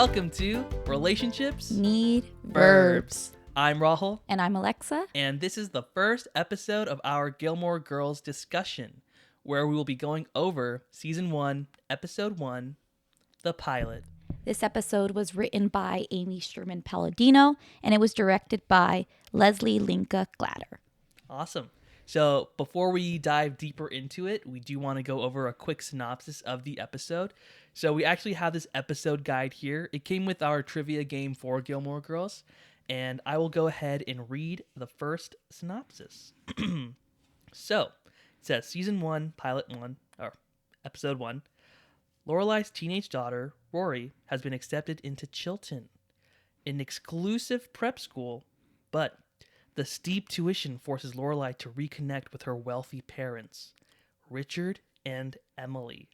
welcome to Relationships Need Verbs. I'm Rahul, And I'm Alexa. and this is the first episode of our Gilmore Girls discussion, where we will be going over Season 1, Episode 1, the pilot. This episode was written by Amy Sherman Palladino, and it was directed by Leslie Linka Glatter. Awesome. So before we dive deeper into it, we do want to go over a quick synopsis of the episode. So we actually have this episode guide here. It came with our trivia game for Gilmore Girls, and I will go ahead and read the first synopsis. So it says Season 1, Pilot 1, or Episode 1. Lorelai's teenage daughter, Rory, has been accepted into Chilton, an exclusive prep school, but the steep tuition forces Lorelai to reconnect with her wealthy parents, Richard and Emily,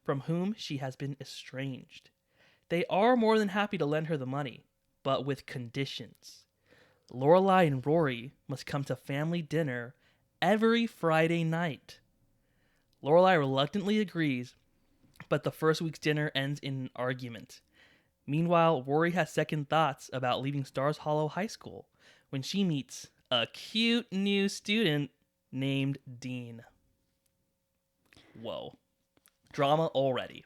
from whom she has been estranged. They are more than happy to lend her the money, but with conditions. Lorelai and Rory must come to family dinner every Friday night. Lorelai reluctantly agrees, but the first week's dinner ends in an argument. Meanwhile, Rory has second thoughts about leaving Stars Hollow High School when she meets a cute new student named Dean. Whoa. Drama already.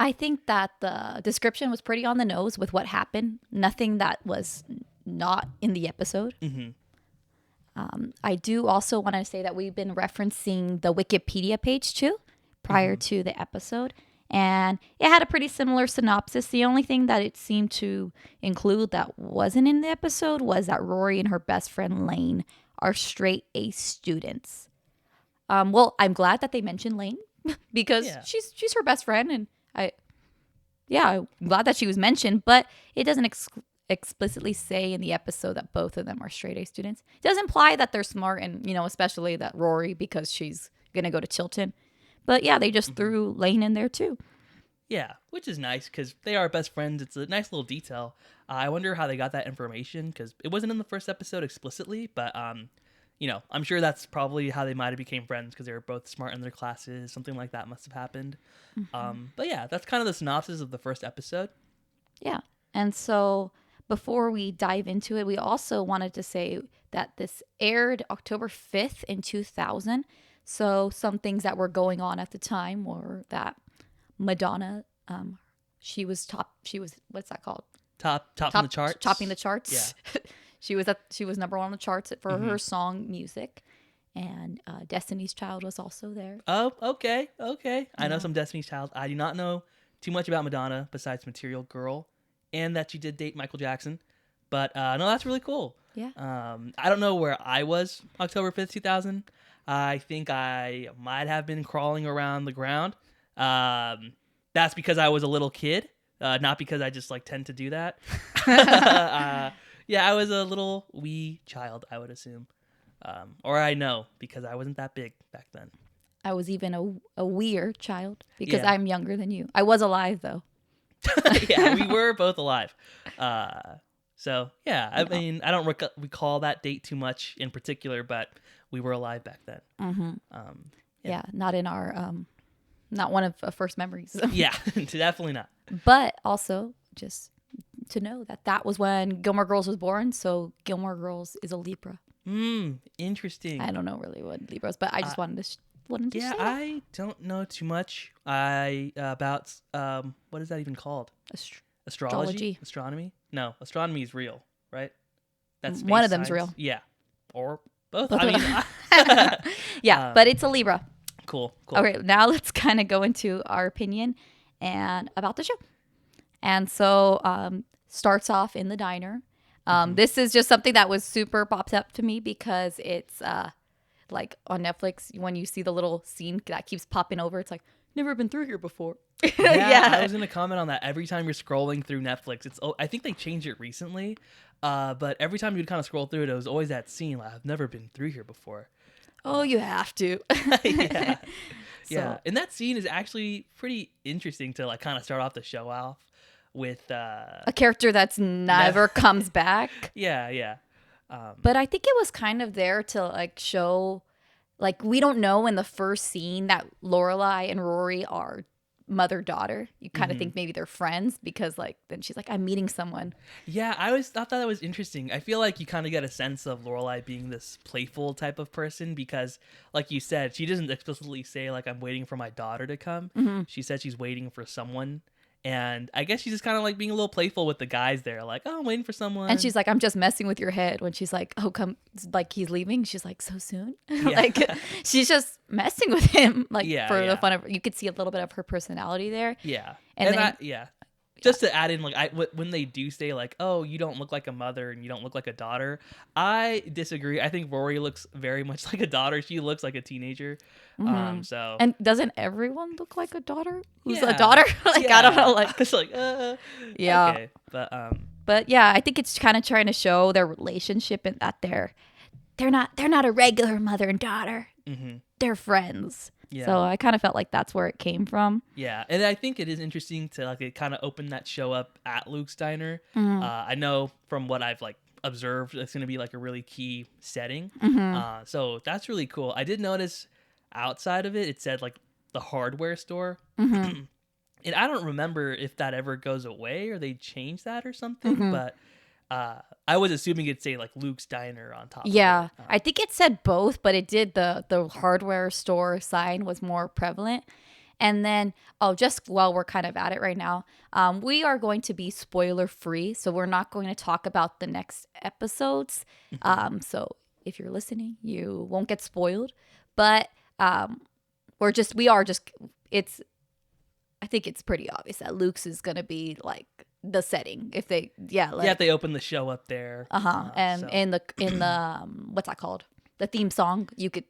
I think that the description was pretty on the nose with what happened. Nothing that was not in the episode. Mm-hmm. I do also want to say that we've been referencing the Wikipedia page too prior to the episode. And it had a pretty similar synopsis. The only thing that it seemed to include that wasn't in the episode was that Rory and her best friend Lane are straight A students. Well, I'm glad that they mentioned Lane because she's her best friend, and I'm glad that she was mentioned. But it doesn't explicitly say in the episode that both of them are straight A students. It does imply that they're smart, and especially that Rory, because she's gonna go to Chilton. But yeah, they just threw Lane in there too. Yeah, which is nice because they are best friends. It's a nice little detail. I wonder how they got that information because it wasn't in the first episode explicitly, but I'm sure that's probably how they might have became friends because they were both smart in their classes. Something like that must have happened. But yeah, that's kind of the synopsis of the first episode. Yeah, and so before we dive into it, we also wanted to say that this aired October 5th in 2000. So some things that were going on at the time were that Madonna, she was what's that called? Topping the charts. Topping the charts. Yeah. she was number one on the charts for her song Music. And Destiny's Child was also there. Oh, okay. I know some Destiny's Child. I do not know too much about Madonna besides Material Girl and that she did date Michael Jackson. But no, that's really cool. Yeah. I don't know where I was October 5th, 2000. I think I might have been crawling around the ground. That's because I was a little kid, not because I just tend to do that. Yeah, I was a little wee child, I would assume. Or I know because I wasn't that big back then. I was even a weird child because I'm younger than you. I was alive though. Yeah, we were both alive. So yeah, I mean, I don't recall that date too much in particular, but we were alive back then. Mm-hmm. Yeah, not in our, not one of our first memories. Yeah, definitely not. But also, just to know that was when Gilmore Girls was born. So Gilmore Girls is a Libra. Interesting. I don't know really what Libra is, but I just wanted to say that. I don't know too much. About what is that even called? Astrology? Astronomy? No, astronomy is real, right? That's one of them's science. real. Yeah, or both. Yeah, but it's a Libra. Cool. Okay, now let's kind of go into our opinion and about the show. And so, starts off in the diner. This is just something that was super popped up to me because it's like on Netflix when you see the little scene that keeps popping over. It's like, never been through here before. Yeah, I was gonna comment on that. Every time you're scrolling through Netflix, I think they changed it recently, but every time you'd kind of scroll through it, it was always that scene. I've never been through here before. Oh, you have to. Yeah. Yeah, and that scene is actually pretty interesting to kind of start off the show off with a character that's never comes back. Yeah. But I think it was kind of there to show, we don't know in the first scene that Lorelai and Rory are mother-daughter. You kind of think maybe they're friends because like then she's like, I'm meeting someone. Yeah, I always thought that was interesting. I feel like you kind of get a sense of Lorelai being this playful type of person because, like you said, she doesn't explicitly say like I'm waiting for my daughter to come. She said she's waiting for someone. And I guess she's just kind of like being a little playful with the guys there. Like, oh, I'm waiting for someone. And she's like, I'm just messing with your head. When she's like, oh, come, like he's leaving. She's like, so soon? Yeah. Like, she's just messing with him. Like, Yeah, for yeah. the fun of, you could see a little bit of her personality there. Yeah. And then, Just to add in, like, when they do say, like, oh, you don't look like a mother and you don't look like a daughter, I disagree. I think Rory looks very much like a daughter. She looks like a teenager. So and doesn't everyone look like a daughter who's Yeah. a daughter? Like, Yeah. I don't know. Like, it's like, yeah. Okay. But yeah, I think it's kind of trying to show their relationship and that they're not a regular mother and daughter. They're friends. Yeah. So I kind of felt like that's where it came from. Yeah, and I think it is interesting to like it kind of open that show up at Luke's diner. I know from what I've like observed, it's going to be like a really key setting. So that's really cool. I did notice outside of it, it said like the hardware store, and I don't remember if that ever goes away or they change that or something. But I was assuming it'd say like Luke's diner on top. Yeah, of it. I think it said both, but it did the hardware store sign was more prevalent. And then, just while we're kind of at it right now, we are going to be spoiler free, so we're not going to talk about the next episodes. So if you're listening, you won't get spoiled. But it's. I think it's pretty obvious that Luke's is gonna be like the setting if they if they open the show up there. And so. in the what's that called, the theme song, you could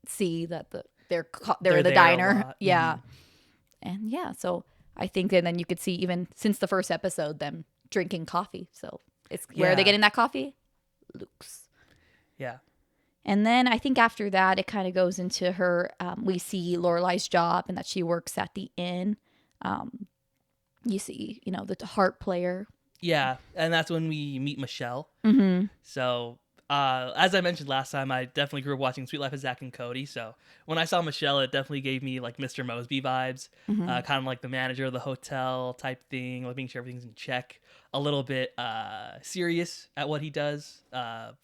see that they're in the diner. And so I think and then you could see even since the first episode them drinking coffee. So it's where are they getting that coffee? Luke's. Yeah. And then I think after that it kind of goes into her we see Lorelai's job and that she works at the inn. You see, the harp player. Yeah, and that's when we meet Michelle. So, as I mentioned last time, I definitely grew up watching Sweet Life of Zack and Cody. So when I saw Michelle, it definitely gave me like Mr. Mosby vibes, kind of like the manager of the hotel type thing, like making sure everything's in check. A little bit serious at what he does,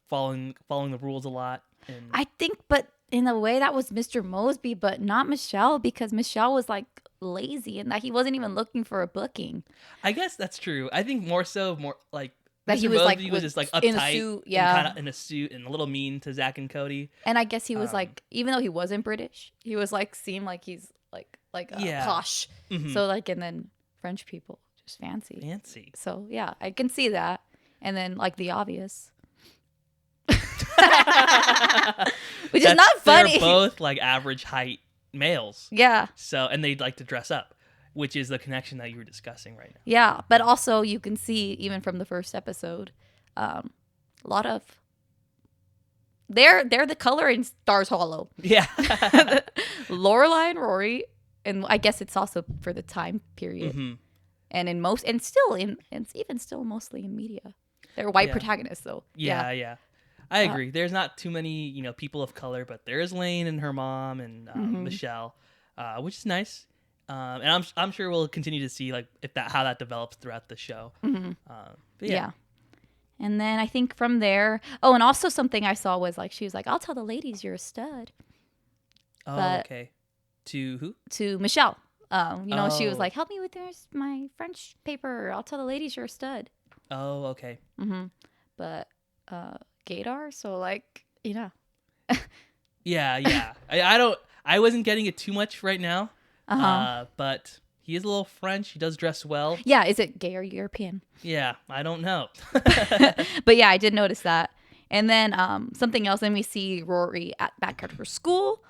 following the rules a lot. And I think, but in a way that was Mr. Mosby, but not Michelle, because Michelle was like lazy and that he wasn't even looking for a booking. I guess that's true. I think more like that Mr. he was Mosby like was just like uptight, in a suit, and kind of in a suit and a little mean to Zack and Cody. And I guess he was like, even though he wasn't British, he was like seemed like he's like posh. So like, and then French people just fancy. So yeah, I can see that. And then like the obvious. Which is not funny. They're both like average height males. Yeah. So, and they'd like to dress up, which is the connection that you were discussing right now. Yeah, but also you can see even from the first episode, a lot of they're the color in Stars Hollow. Yeah. Lorelai and Rory, and I guess it's also for the time period. And in most, and still mostly in media, they're white protagonists though. Yeah. I agree. There's not too many, people of color, but there is Lane and her mom and Michelle, which is nice. And I'm sure we'll continue to see like how that develops throughout the show. But yeah. And then I think from there, and also something I saw was like she was like, "I'll tell the ladies you're a stud." Okay. To who? To Michelle. She was like, "Help me with my French paper. I'll tell the ladies you're a stud." Oh, okay. But gaydar, so like, Yeah. I wasn't getting it too much right now. But he is a little French. He does dress well. Yeah, is it gay or European? Yeah, I don't know. But yeah, I did notice that. And then something else, then we see Rory back at her school.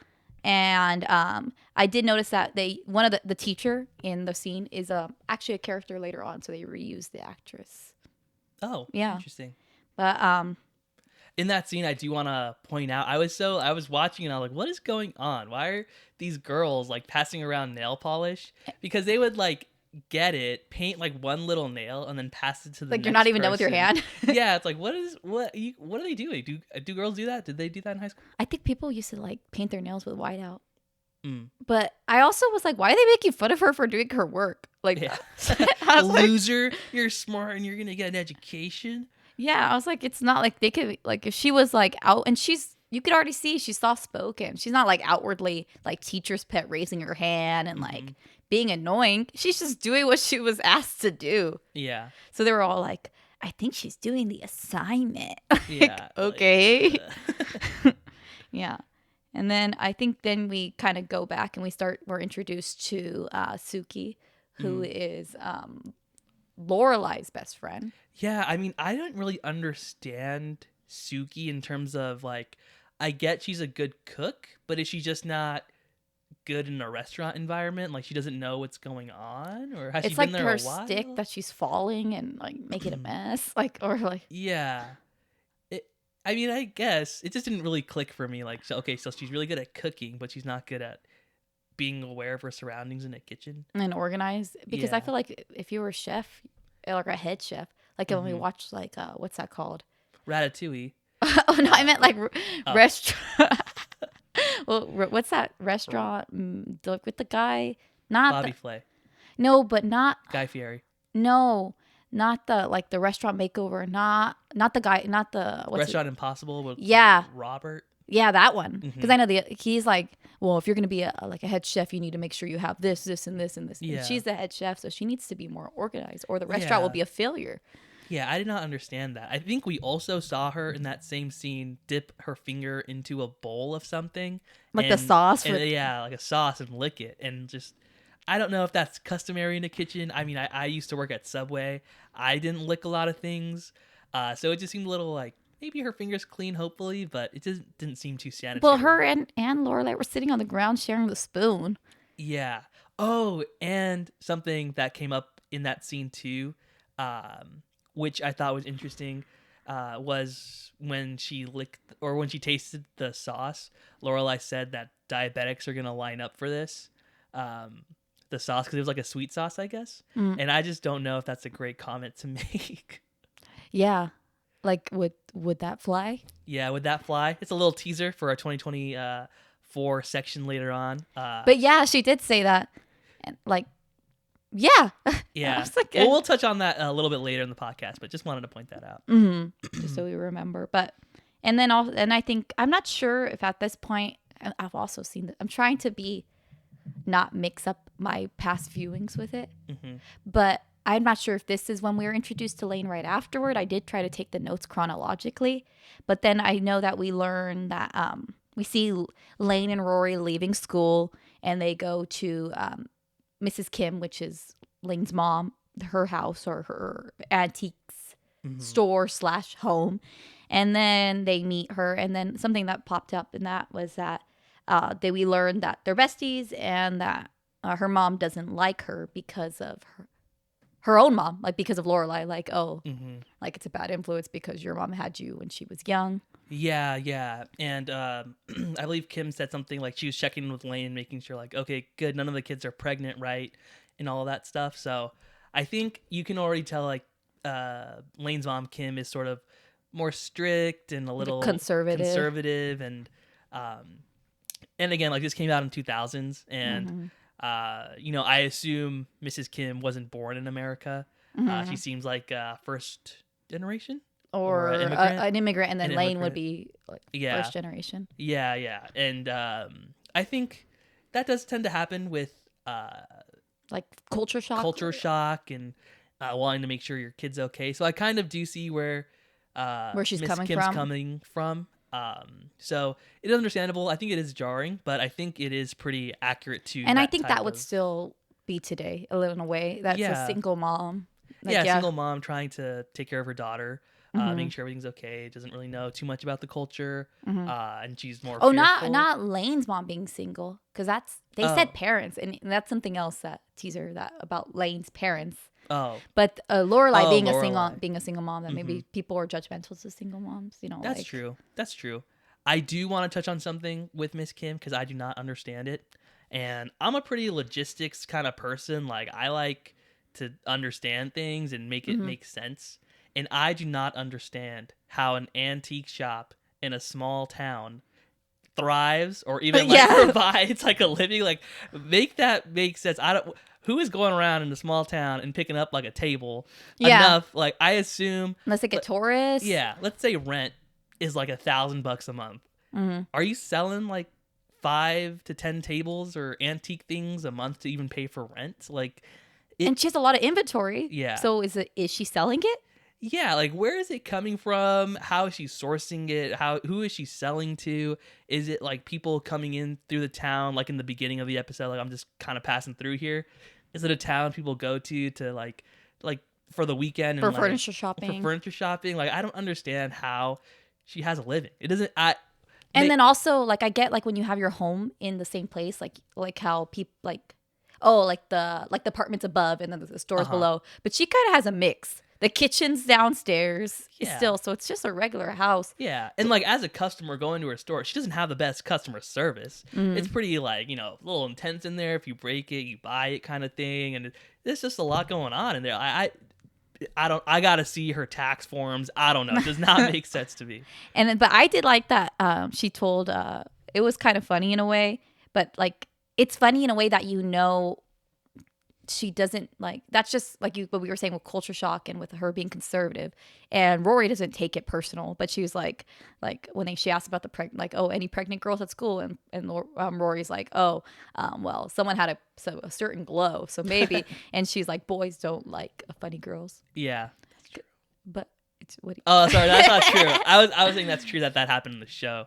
And I did notice that one of the teacher in the scene is actually a character later on, so they reused the actress. Oh, yeah, interesting. But in that scene, I do want to point out, I was watching and I was like, what is going on? Why are these girls like passing around nail polish? Because they would like get it, paint like one little nail, and then pass it to the like next you're not even person. done with your hand. Yeah, it's like what are they doing? Do girls do that? Did they do that in high school? I think people used to like paint their nails with whiteout. But I also was like, why are they making fun of her for doing her work? Like, Yeah. I was like, Loser, you're smart and you're going to get an education. yeah, I was like, it's not like they could, like, if she was like out and you could already see she's soft spoken. She's not like outwardly like teacher's pet raising her hand and like being annoying. She's just doing what she was asked to do. Yeah. So they were all like, I think she's doing the assignment. Yeah. Okay. Yeah. And then I think then we kind of go back and we're introduced to Suki, who is Lorelai's best friend. Yeah, I mean, I don't really understand Suki in terms of like, I get she's a good cook, but is she just not good in a restaurant environment? Like, she doesn't know what's going on, or has she It's been like there her a while? stick that she's falling and like making a mess, like, or like. Yeah. I mean, I guess it just didn't really click for me. Like, so, okay, so she's really good at cooking, but she's not good at being aware of her surroundings in a kitchen. And organized, because I Yeah. feel like if you were a chef, like a head chef, like when we watched like what's that called? Ratatouille. Oh no, I meant like Oh. restaurant. Well, what's that restaurant with the guy? Not Bobby Flay. no, but not Guy Fieri. no, not the like the restaurant makeover. Not the guy. Not the what's Restaurant Impossible with Yeah. Robert. Yeah, that one. Because I know he's like, well, if you're gonna be like a head chef, you need to make sure you have this, this, and this, and this. Yeah. And she's the head chef, so she needs to be more organized, or the restaurant will Yeah. be a failure. Yeah, I did not understand that. I think we also saw her in that same scene dip her finger into a bowl of something. Like the sauce and, for- yeah, like a sauce and lick it. And just, I don't know if that's customary in a kitchen. I mean, I used to work at Subway. I didn't lick a lot of things. So it just seemed a little like, maybe her finger's clean, hopefully, but it just didn't seem too sanitary. Well, her and Lorelai were sitting on the ground sharing the spoon. Yeah. Oh, and something that came up in that scene too, which I thought was interesting, was when she when she tasted the sauce. Lorelai said that diabetics are gonna line up for this, the sauce, because it was like a sweet sauce, I guess. And I just don't know if that's a great comment to make. Yeah, like would that fly? Yeah, would that fly? It's a little teaser for our 2024 section later on. But yeah, she did say that, and like, yeah, Yeah. I was like, Well, we'll touch on that a little bit later in the podcast, but just wanted to point that out. just so we remember. But and I think I'm not sure if at this point I've also seen that. I'm trying to be not mix up my past viewings with it, but I'm not sure if this is when we were introduced to Lane right afterward. I did try to take the notes chronologically, but then I know that we learn that we see Lane and Rory leaving school, and they go to Mrs. Kim, which is Lane's mom, her house or her antiques store / home. And then they meet her. And then something that popped up in that was that we learned that they're besties, and that her mom doesn't like her because of her own mom, like because of Lorelai, like, like it's a bad influence because your mom had you when she was young. Yeah. And I believe Kim said something like she was checking in with Lane, making sure like, okay, good, none of the kids are pregnant, right? And all of that stuff. So I think you can already tell like Lane's mom, Kim, is sort of more strict and a little conservative. And again, like this came out in 2000s, and I assume Mrs. Kim wasn't born in America. She seems like first generation. Or an immigrant, and then Lane would be like first generation. Yeah. And I think that does tend to happen with like culture shock and wanting to make sure your kid's okay. So I kind of do see where she's Miss coming Kim's from. coming from. So it is understandable. I think it is jarring, but I think it is pretty accurate to. And I think that would still be today, a little in a way. That's a single mom. Like, single mom trying to take care of her daughter, making sure everything's okay. Doesn't really know too much about the culture, and she's more. Oh, fearful. not Lane's mom being single, because they said parents, and that's something else, that teaser that about Lane's parents. Oh, but Lorelai being Lorelai. a single mom, that maybe people are judgmental to single moms. That's true. That's true. I do want to touch on something with Miss Kim because I do not understand it, and I'm a pretty logistics kind of person. Like I like to understand things and make it make sense. And I do not understand how an antique shop in a small town thrives or even like provides like a living. Like make that make sense. I don't. Who is going around in a small town and picking up like a table enough? Like I assume unless they get tourists. Yeah, let's say rent is like $1,000 a month. Are you selling like 5 to 10 tables or antique things a month to even pay for rent? Like, and she has a lot of inventory. Yeah. So is she selling it? Yeah, like where is it coming from? How is she sourcing it? Who is she selling to? Is it like people coming in through the town, like in the beginning of the episode? Like I'm just kind of passing through here. Is it a town people go to like for the weekend For and furniture shopping? For furniture shopping, like I don't understand how she has a living. It doesn't. And then also like I get like when you have your home in the same place, like how people like the apartments above and then the stores below. But she kind of has a mix. The kitchen's downstairs still, so it's just a regular house. Yeah, and like as a customer going to her store, she doesn't have the best customer service. It's pretty like, a little intense in there. If you break it, you buy it kind of thing. And there's just a lot going on in there. I gotta see her tax forms. I don't know. It does not make sense to me. But I did like that she told it was kind of funny in a way, but like it's funny in a way that she doesn't like, that's just like what we were saying with culture shock and with her being conservative, and Rory doesn't take it personal, but she was like when she asked about the any pregnant girls at school, and Rory's like, well, someone had a certain glow, so maybe, and she's like, boys don't like funny girls. Yeah, that's true. But it's what? Oh, sorry, that's not true. I was saying that's true that happened in the show.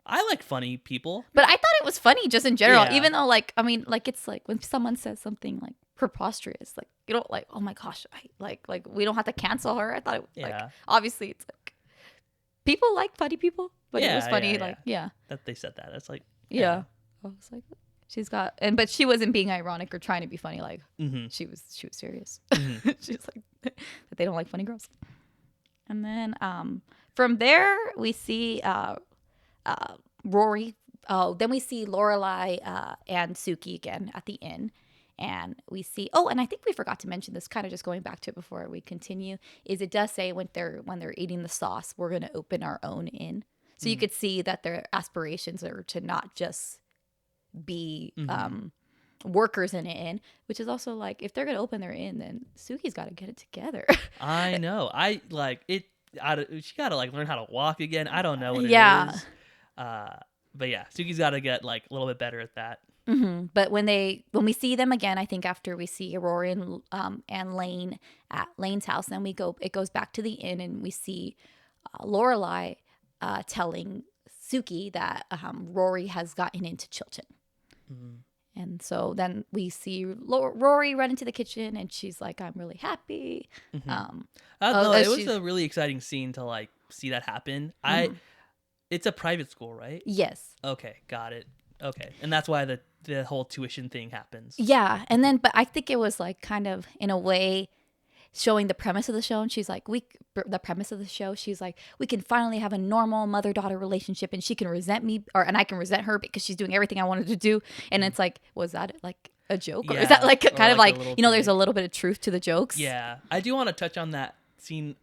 I like funny people. But I thought it was funny just in general, even though it's like when someone says something like preposterous, like you don't like, oh my gosh, like we don't have to cancel her. I thought it like obviously it's like people like funny people, but it was funny that they said that. That's like I was like, she's got but she wasn't being ironic or trying to be funny, like she was serious. She's like that they don't like funny girls. And then from there we see Rory. Then we see Lorelai and Suki again at the inn, and we see. Oh, and I think we forgot to mention this. Kind of just going back to it before we continue. Is it does say when they're eating the sauce, we're going to open our own inn. So you could see that their aspirations are to not just be workers in an inn, which is also like if they're going to open their inn, then Suki's got to get it together. I know. I like it. She got to like learn how to walk again. I don't know what it is. But yeah, Suki's got to get like a little bit better at that. But when we see them again, I think after we see Rory and Lane at Lane's house, then it goes back to the inn, and we see Lorelai telling Suki that Rory has gotten into Chilton. And so then we see Rory run into the kitchen, and she's like, "I'm really happy." It was a really exciting scene to like see that happen. It's a private school, right? Yes. Okay, got it. Okay, and that's why the whole tuition thing happens. Yeah, and then but I think it was like kind of in a way showing the premise of the show, and she's like, she's like, we can finally have a normal mother-daughter relationship, and she can resent me, and I can resent her because she's doing everything I wanted to do. And it's like, was that like a joke, or is that like kind of like there's a little bit of truth to the jokes? Yeah, I do want to touch on that scene.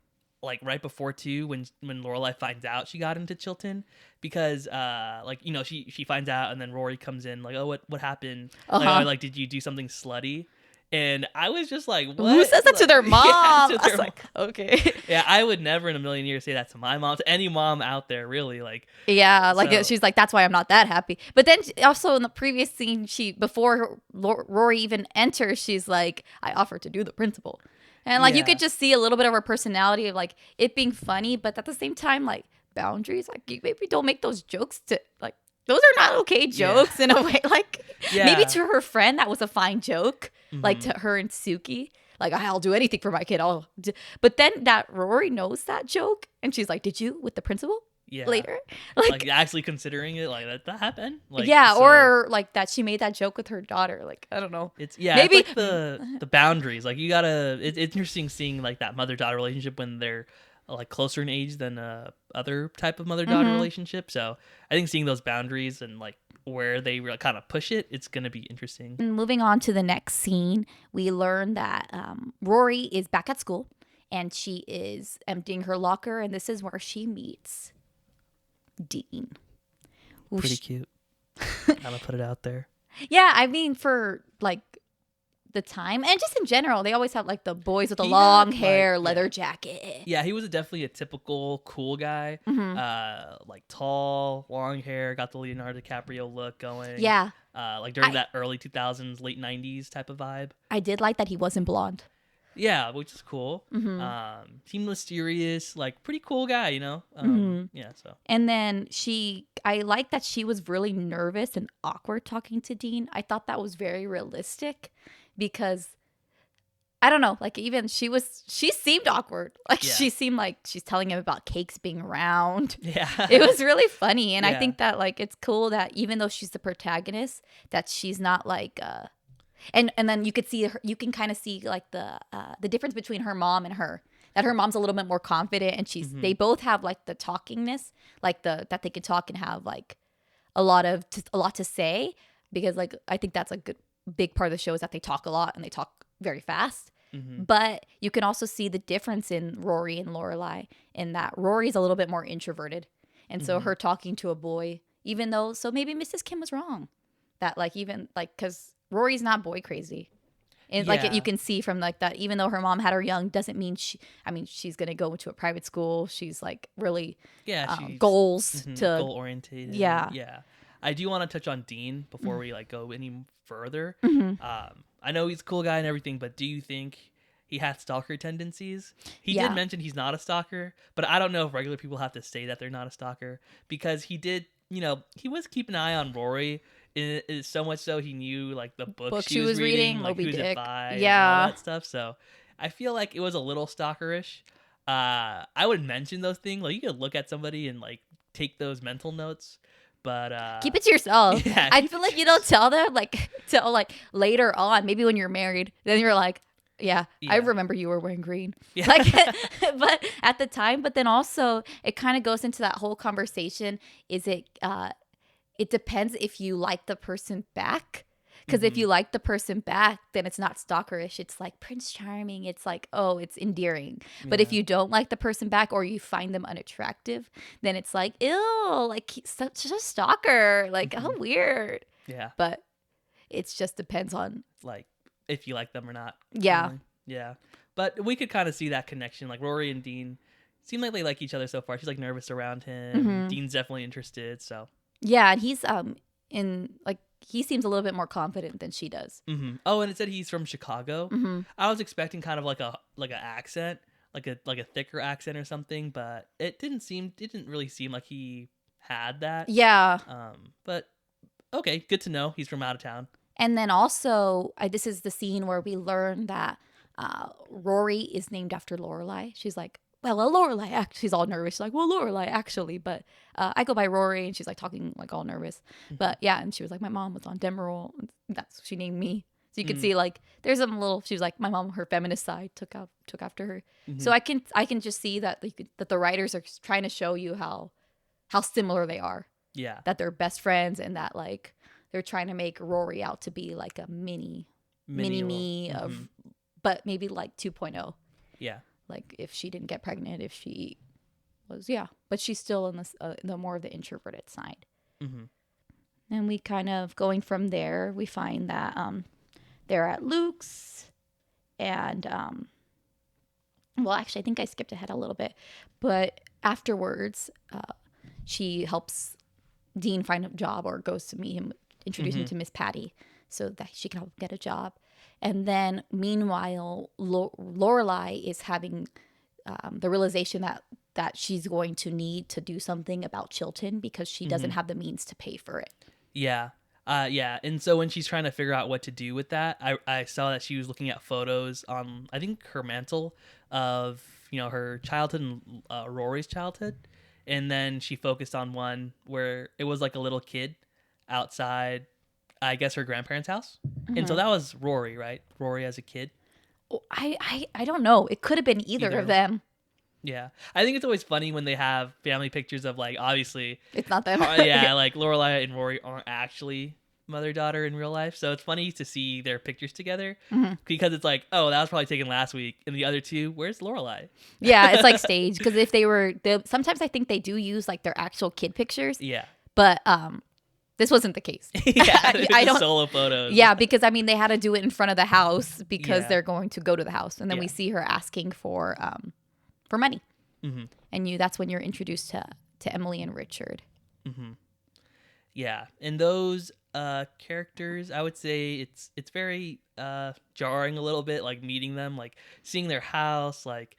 Like right before too, when Lorelai finds out she got into Chilton, because she finds out, and then Rory comes in like, oh, what happened? Like did you do something slutty? And I was just like, what? Who says that to their mom? Yeah, I was like, okay. Yeah, I would never in a million years say that to my mom, to any mom out there, really. Like, yeah, like she's like, that's why I'm not that happy. But then also in the previous scene, before Rory even enters, she's like, I offered to do the principal. And like you could just see a little bit of her personality of like it being funny, but at the same time, like boundaries, like you maybe don't make those jokes to like those are not okay jokes in a way. Like maybe to her friend that was a fine joke, like to her and Suki, like I'll do anything for my kid. But then that Rory knows that joke, and she's like, "Did you with the principal?" Yeah. Later, like actually considering it, like that happened. Like, or like that she made that joke with her daughter. Like I don't know. Maybe it's like the boundaries. Like you gotta. It's interesting seeing like that mother-daughter relationship when they're like closer in age than other type of mother-daughter relationship. So I think seeing those boundaries and like where they kind of push it, it's gonna be interesting. And moving on to the next scene, we learn that Rory is back at school, and she is emptying her locker, and this is where she meets Dean. Pretty cute. I'm gonna put it out there. Yeah, I mean, for like the time and just in general, they always have like the boys with the He long had, hair, like, leather yeah. jacket. Yeah, he was definitely a typical cool guy. Like tall, long hair, got the Leonardo DiCaprio look going. Yeah. Like during that early 2000s, late 90s type of vibe. I did like that he wasn't blonde. Yeah, which is cool. Seemed mysterious, like pretty cool guy, you know? Yeah, so. And then I like that she was really nervous and awkward talking to Dean. I thought that was very realistic because I don't know, like even she seemed awkward. Like Yeah. she seemed like she's telling him about cakes being round. Yeah. It was really funny. And I Yeah. think that like it's cool that even though she's the protagonist, that she's not like and then you can kind of see like the difference between her mom and her. That her mom's a little bit more confident and they both have like the talkingness, like that they can talk and have like a lot to say, because like I think that's a big part of the show is that they talk a lot and they talk very fast. But you can also see the difference in Rory and Lorelai in that Rory's a little bit more introverted. And so her talking to a boy, even though, so maybe Mrs. Kim was wrong. That like even like, because Rory's not boy crazy. And like you can see from like that, even though her mom had her young, doesn't mean she's going to go into a private school. She's like really she's goals to goal oriented. Yeah. Yeah. I do want to touch on Dean before we like go any further. Mm-hmm. I know he's a cool guy and everything, but do you think he has stalker tendencies? He Yeah. did mention he's not a stalker, but I don't know if regular people have to say that they're not a stalker, because he did, he was keeping an eye on Rory. It so much so he knew like the book she was reading, like Moby who's Dick. it by, Yeah. and all that stuff. So I feel like it was a little stalkerish. I would mention those things. Like you could look at somebody and like take those mental notes, but keep it to yourself. Yeah, I feel like you don't tell them like till like later on, maybe when you're married, then you're like, yeah, I remember you were wearing green. Yeah. Like, but at the time, but then also it kind of goes into that whole conversation. Is it depends if you like the person back. Because if you like the person back, then it's not stalkerish. It's like Prince Charming. It's like, oh, it's endearing. But if you don't like the person back or you find them unattractive, then it's like, ew, like he's such a stalker. Like, how weird. Yeah. But it just depends on like if you like them or not. Yeah. Yeah. But we could kind of see that connection. Like Rory and Dean seem like they like each other so far. She's like nervous around him. Dean's definitely interested. So yeah, and he's he seems a little bit more confident than she does. Oh, and it said he's from Chicago. I was expecting kind of like an accent, like a thicker accent or something, but it didn't really seem like he had that. Yeah. But okay, good to know he's from out of town. And then also, this is the scene where we learn that Rory is named after Lorelai. She's like, well, Lorelai. She's all nervous. She's like, well, Lorelai, actually. But I go by Rory, and she's like talking like all nervous. But yeah, and she was like, my mom was on Demerol. That's what she named me. So you can see like there's some little. She was like, my mom, her feminist side took after her. So I can just see that that the writers are trying to show you how similar they are. Yeah. That they're best friends, and that like they're trying to make Rory out to be like a mini me of, but maybe like 2.0. Yeah. Like if she didn't get pregnant, if she was, but she's still in the more of the introverted side. And we kind of going from there, we find that they're at Luke's, and well, actually, I think I skipped ahead a little bit, but afterwards, she helps Dean find a job or goes to meet him, introduce him to Miss Patty, so that she can help him get a job. And then, meanwhile, Lorelai is having the realization that she's going to need to do something about Chilton because she doesn't have the means to pay for it. Yeah. Yeah. And so when she's trying to figure out what to do with that, I saw that she was looking at photos on, I think, her mantle of, her childhood and Rory's childhood. And then she focused on one where it was like a little kid outside, I guess, her grandparents' house. And so that was Rory, right? Rory as a kid. Oh, I don't know. It could have been either of them. Yeah. I think it's always funny when they have family pictures of, like, obviously. It's not them. Yeah, like Lorelai and Rory aren't actually mother-daughter in real life. So it's funny to see their pictures together because it's like, oh, that was probably taken last week. And the other two, where's Lorelai? Yeah, it's like staged because if sometimes I think they do use like their actual kid pictures. Yeah. But this wasn't the case. Yeah, I don't solo photos. Yeah, because I mean they had to do it in front of the house because Yeah. they're going to go to the house, and then we Yeah. see her asking for money, Mm-hmm. and that's when you're introduced to Emily and Richard. Mm-hmm. Yeah, and those characters, I would say it's very jarring a little bit, like meeting them, like seeing their house, like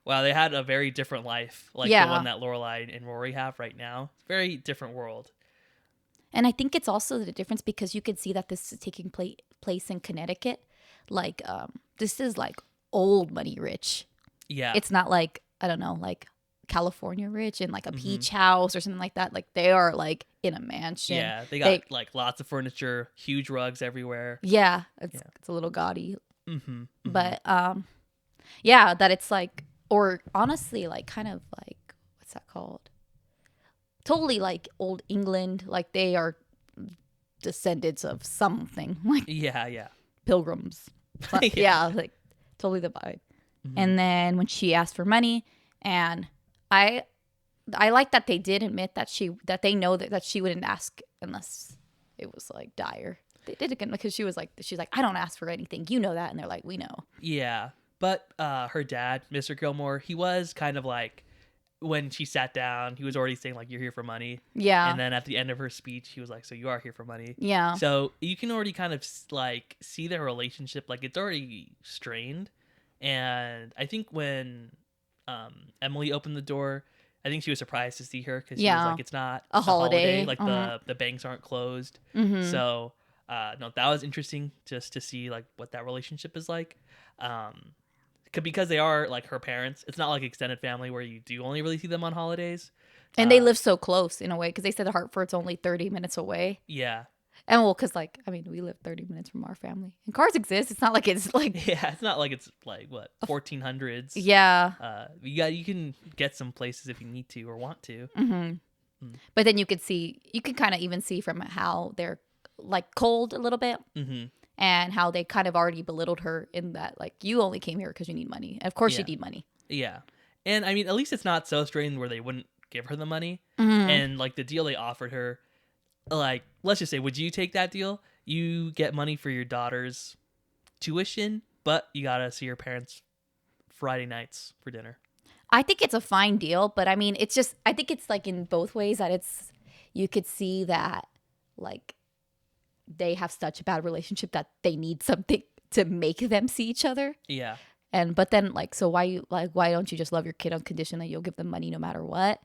wow, they had a very different life, like the one that Lorelai and Rory have right now. Very different world. And I think it's also the difference because you can see that this is taking place in Connecticut. Like, this is like old money rich. Yeah. It's not like, I don't know, like California rich in like a beach house or something like that. Like they are like in a mansion. Yeah, they got like lots of furniture, huge rugs everywhere. Yeah, it's a little gaudy. Mm-hmm. But yeah, that it's like, or honestly, like kind of like, what's that called? Totally like old England, like they are descendants of something, like yeah. pilgrims. Yeah, like totally the vibe. Mm-hmm. And then when she asked for money, and I like that they did admit that they know that she wouldn't ask unless it was like dire. They did again because she's like, I don't ask for anything, you know that, and they're like, we know. Yeah, but her dad, Mr. Gilmore, he was kind of like, when she sat down, he was already saying like, you're here for money. Yeah. And then at the end of her speech, he was like, so you are here for money. Yeah. So you can already kind of like see their relationship, like it's already strained. And I think when Emily opened the door, I think she was surprised to see her because she was like, it's not a holiday. Like the banks aren't closed. So no, that was interesting just to see like what that relationship is like. Because they are like her parents, it's not like extended family where you do only really see them on holidays. And they live so close in a way because they said Hartford's only 30 minutes away. Yeah. And well, because like, I mean, we live 30 minutes from our family. And cars exist. It's not like it's like... Yeah, it's not like it's like, what, 1400s. Yeah. You can get some places if you need to or want to. But then you can kind of even see from how they're like cold a little bit. And how they kind of already belittled her in that, like, you only came here because you need money. And of course you need money. Yeah. And, I mean, at least it's not so strained where they wouldn't give her the money. And, like, the deal they offered her, like, let's just say, would you take that deal? You get money for your daughter's tuition, but you gotta see your parents Friday nights for dinner. I think it's a fine deal, but, I mean, it's just, I think it's, like, in both ways that you could see that, like, they have such a bad relationship that they need something to make them see each other. Yeah. But then like, so why don't you just love your kid on condition that you'll give them money no matter what?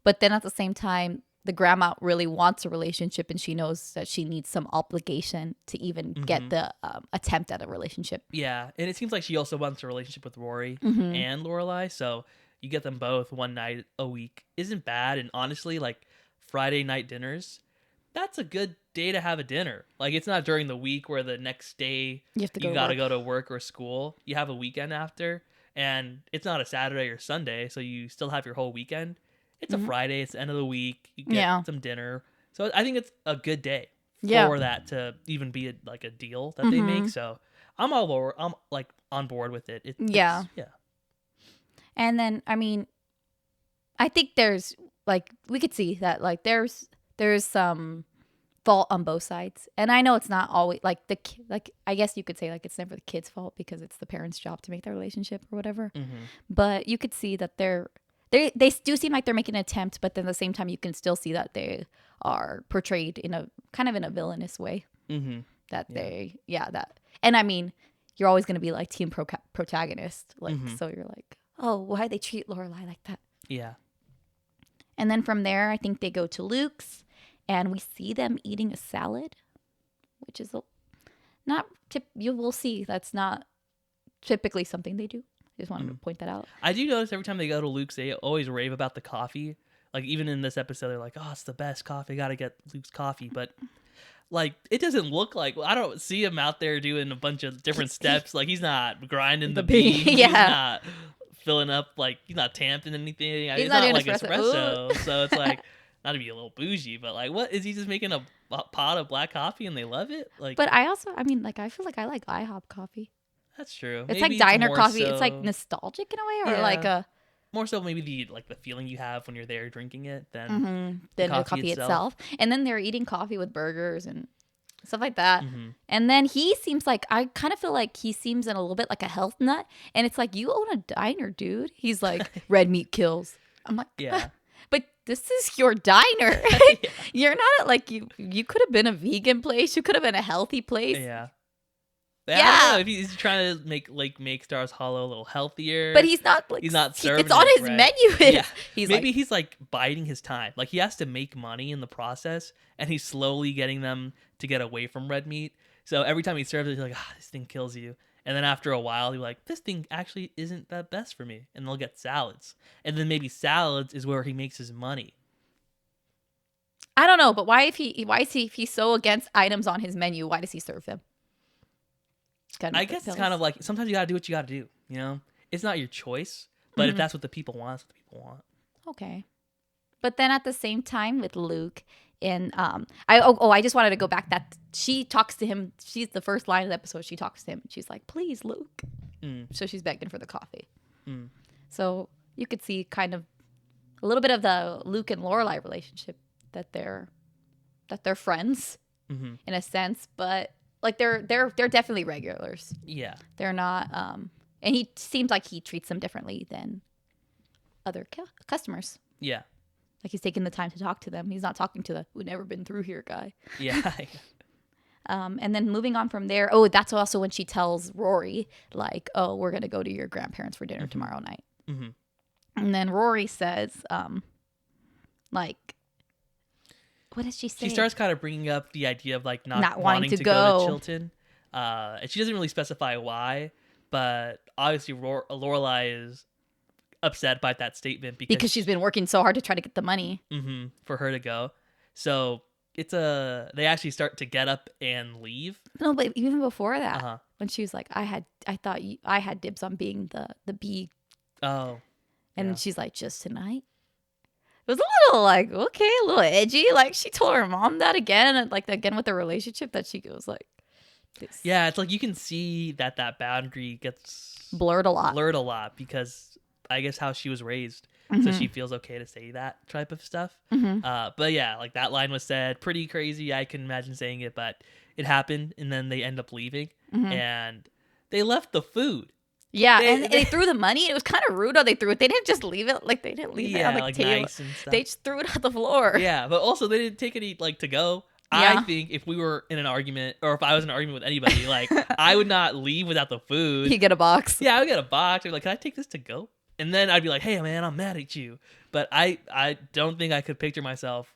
But then at the same time, the grandma really wants a relationship and she knows that she needs some obligation to even get the attempt at a relationship. Yeah. And it seems like she also wants a relationship with Rory and Lorelai. So you get them both one night a week. Isn't bad. And honestly, like Friday night dinners, that's a good day to have a dinner. Like it's not during the week where the next day you gotta go to work or school. You have a weekend after, and it's not a Saturday or Sunday, so you still have your whole weekend. It's a Friday. It's the end of the week. You get some dinner. So I think it's a good day for that to even be a deal that they make. So I'm like on board with it. Yeah. And then I mean, I think there's like we could see that like there's some fault on both sides, and I know it's not always like I guess you could say like it's never the kid's fault because it's the parents' job to make their relationship or whatever. But you could see that they do seem like they're making an attempt, but then at the same time you can still see that they are portrayed in a kind of in a villainous way. And I mean you're always going to be like team protagonist, like so you're like, oh, why they treat Lorelai like that? Yeah. And then from there, I think they go to Luke's, and we see them eating a salad, which is you will see that's not typically something they do. I just wanted to point that out. I do notice every time they go to Luke's, they always rave about the coffee. Like even in this episode, they're like, "Oh, it's the best coffee. Got to get Luke's coffee." But like, it doesn't look like. I don't see him out there doing a bunch of different steps. Like he's not grinding the beans. Yeah. He's not filling up, like he's not tamping anything. He's not like espresso. So it's like, not to be a little bougie, but like, what is he just making a pot of black coffee and they love it? Like, but I mean, like I feel like I like IHOP coffee. That's true. It's Maybe like diner coffee. so. It's like nostalgic in a way, or like a more so maybe the feeling you have when you're there drinking it than Than the coffee itself. And then they're eating coffee with burgers and stuff like that. And then he seems like, I kind of feel like he seems in a little bit like a health nut. And it's like, you own a diner, dude. He's like, red meat kills. I'm like, Yeah. but this is your diner. You're not at, like, you could have been a vegan place. You could have been a healthy place. Yeah. I don't know if he's trying to make Stars Hollow a little healthier. But he's not like, he's not serving it's on it, his right? menu. Yeah. He's Maybe like, he's like biding his time. Like he has to make money in the process, and he's slowly getting them to get away from red meat. So every time he serves it, he's like, this thing kills you. And then after a while, he's like, this thing actually isn't that best for me. And they'll get salads. And then maybe salads is where he makes his money. I don't know, but if he's so against items on his menu, why does he serve them? I guess it's kind of like, sometimes you gotta do what you gotta do, you know? It's not your choice, but if that's what the people want, that's what the people want. Okay. But then at the same time with Luke, and I just wanted to go back that she talks to him. She's the first line of the episode. She talks to him. She's like, please, Luke. So she's begging for the coffee. So you could see kind of a little bit of the Luke and Lorelai relationship, that they're friends in a sense, but like they're definitely regulars. Yeah. They're not and he seems like he treats them differently than other customers. Yeah. Like he's taking the time to talk to them. He's not talking to the "we've never been through here" guy. Yeah. And then moving on from there, oh, that's also when she tells Rory, like, oh, we're going to go to your grandparents for dinner tomorrow night. And then Rory says, like, what does she say? She starts kind of bringing up the idea of like not wanting to go to Chilton. And she doesn't really specify why, but obviously Lorelai is upset by that statement because she's been working so hard to try to get the money for her to go. So they actually start to get up and leave. No, but even before that, when she was like, I thought I had dibs on being the bee. Oh. And she's like, just tonight? It was a little like, okay, a little edgy. Like she told her mom that again, and like again with the relationship, that she goes like, this. Yeah, it's like you can see that boundary gets blurred a lot because I guess how she was raised. So she feels okay to say that type of stuff. But yeah, like that line was said, pretty crazy. I can imagine saying it, but it happened, and then they end up leaving, and they left the food. Yeah, and they threw the money. It was kind of rude how they threw it. They didn't just leave it. Like, they didn't leave it on the table. Nice and stuff. They just threw it on the floor. Yeah, but also they didn't take any, like, to go. Yeah. I think if we were in an argument, or if I was in an argument with anybody, like, I would not leave without the food. You get a box. Yeah, I would get a box. I'd be like, can I take this to go? And then I'd be like, hey, man, I'm mad at you. But I don't think I could picture myself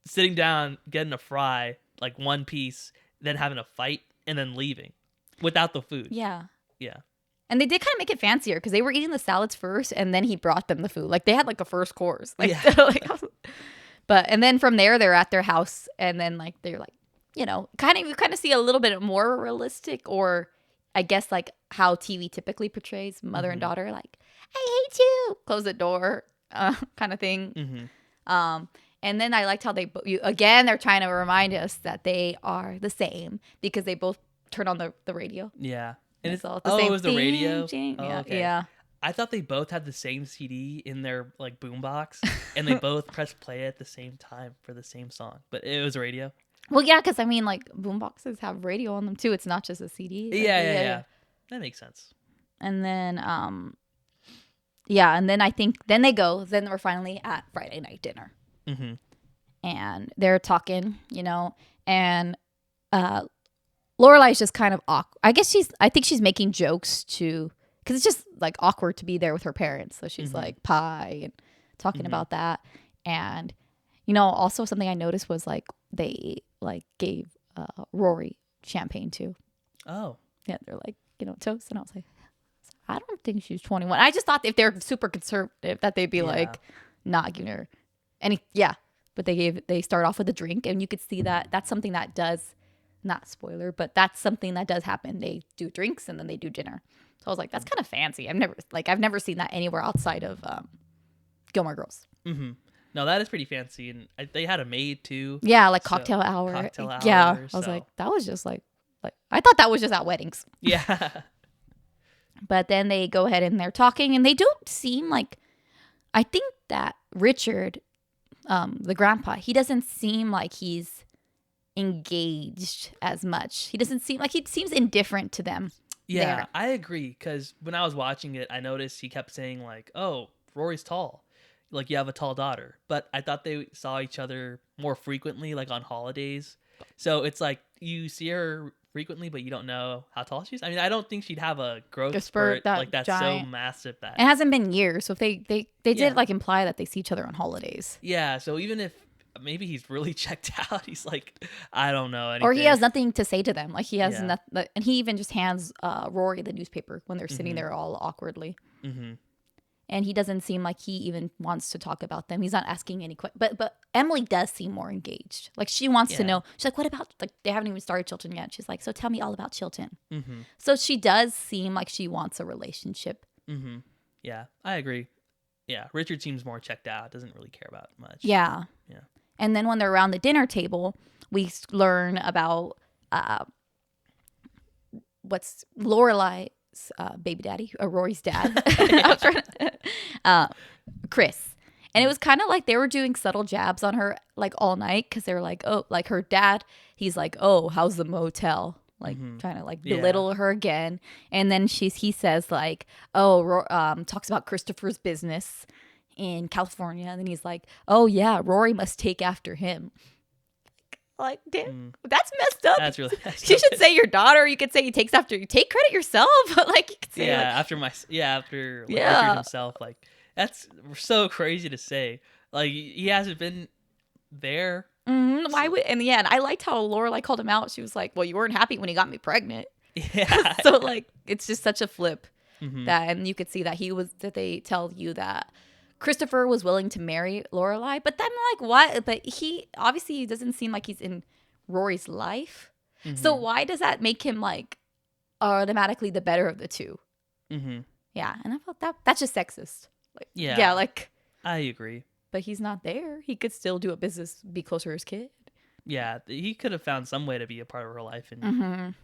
sitting down, getting a fry, like one piece, then having a fight, and then leaving without the food. Yeah. Yeah. And they did kind of make it fancier because they were eating the salads first, and then he brought them the food. Like, they had like a first course. Like, yeah. And then from there, they're at their house, and then like they're like, you know, you kind of see a little bit more realistic, or I guess like how TV typically portrays mother and daughter, like, I hate you, close the door, kind of thing. And then I liked how they're trying to remind us that they are the same because they both turn on the radio. Yeah. And it's all the same. It was the radio? Yeah. Okay. Yeah. I thought they both had the same CD in their like boombox, and they both pressed play at the same time for the same song, but it was radio. Well, yeah, because I mean, like boomboxes have radio on them too. It's not just a CD. Like, yeah. That makes sense. And then, and then I think then they go. Then we're finally at Friday night dinner, and they're talking, you know, and Lorelai's just kind of awkward. I think she's making jokes too. Because it's just like awkward to be there with her parents. So she's like pie and talking about that. And, you know, also something I noticed was like they like gave Rory champagne too. Oh. Yeah, they're like, you know, toast. And I was like, I don't think she's 21. I just thought if they're super conservative that they'd be like not giving her any. Yeah. But they start off with a drink, and you could see that that's something that does, not spoiler, but that's something that does happen. They do drinks and then they do dinner. So I was like, that's kind of fancy. I've never seen that anywhere outside of Gilmore Girls. No, that is pretty fancy, and they had a maid too. Yeah, like cocktail hour. Yeah, I was like, that was just like I thought that was just at weddings. Yeah. But then they go ahead and they're talking, and they don't seem like I think that Richard, the grandpa, he doesn't seem like he's engaged as much. He doesn't seem like he seems indifferent to them. Yeah, there. I agree. Because when I was watching it, I noticed he kept saying like, "Oh, Rory's tall. Like you have a tall daughter." But I thought they saw each other more frequently, like on holidays. So it's like you see her frequently, but you don't know how tall she is. I mean, I don't think she'd have a growth A spurt spurt that like that's so giant. massive that It hasn't been years, so if they Yeah. did like imply that they see each other on holidays. Yeah, so even if maybe he's really checked out, he's like, I don't know anything. Or he has nothing to say to them. Like he has Yeah. nothing, and he even just hands Rory the newspaper when they're sitting Mhm. there all awkwardly. Mm-hmm. And he doesn't seem like he even wants to talk about them. He's not asking any questions. But Emily does seem more engaged. Like she wants to Yeah. know. She's like, what about, like they haven't even started Chilton yet. She's like, so tell me all about Chilton. Mm-hmm. So she does seem like she wants a relationship. Mm-hmm. Yeah, I agree. Yeah, Richard seems more checked out. Doesn't really care about much. Yeah. Yeah. And then when they're around the dinner table, we learn about what's Lorelai's baby daddy, Rory's dad. I was trying to, Chris. And it was kind of like they were doing subtle jabs on her like all night because they were like, oh, like her dad, he's like, oh, how's the motel? Like trying to like belittle her again. And then he says like, oh, talks about Christopher's business in California. And then he's like, oh yeah, Rory must take after him. Like, damn, that's messed up. That's really messed You up. should say your daughter. You could say he takes after you. Take credit yourself. Like you could say, Yeah, like, after like, Yeah. Richard himself. Like that's so crazy to say. Like he hasn't been there. why would? And yeah, and I liked how Lorelai called him out. She was like, "Well, you weren't happy when he got me pregnant." Yeah. So like, it's just such a flip Mhm. that, and you could see that they tell you that Christopher was willing to marry Lorelai, but then like what? But he obviously doesn't seem like he's in Rory's life. So why does that make him like automatically the better of the two? Mm-hmm. Yeah, and I felt that's just sexist. Like, Yeah. yeah, like, I agree. but he's not there. He could still do a business, be closer to his kid. Yeah, he could have found some way to be a part of her life, and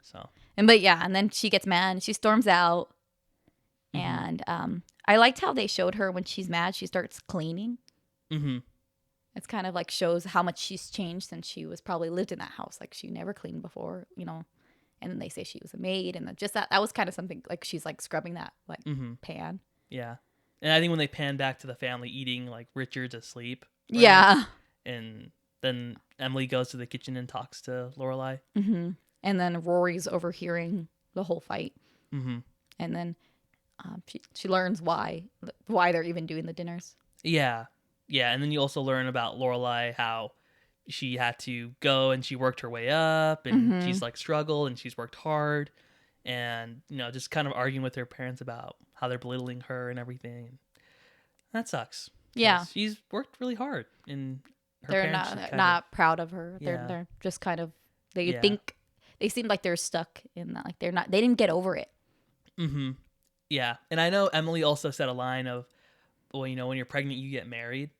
so. But yeah, and then she gets mad and she storms out. And I liked how they showed her when she's mad, she starts cleaning. Mm-hmm. It's kind of like shows how much she's changed since she was probably lived in that house. Like she never cleaned before, you know. And then they say she was a maid, and just that was kind of something like she's like scrubbing that like pan. Yeah, and I think when they pan back to the family eating, like Richard's asleep. Right? Yeah. And then Emily goes to the kitchen and talks to Lorelai. And then Rory's overhearing the whole fight. Mm-hmm. And then she learns why they're even doing the dinners. Yeah, and then you also learn about Lorelai, how she had to go and she worked her way up, and she's like struggled and she's worked hard, and just kind of arguing with her parents about how they're belittling her and everything. That sucks. Yeah, she's worked really hard, and her they're parents not proud of her. Yeah. They're just kind of think they seem like they're stuck in that. Like they didn't get over it. Mm-hmm. Yeah, and I know Emily also said a line of, well, when you're pregnant, you get married,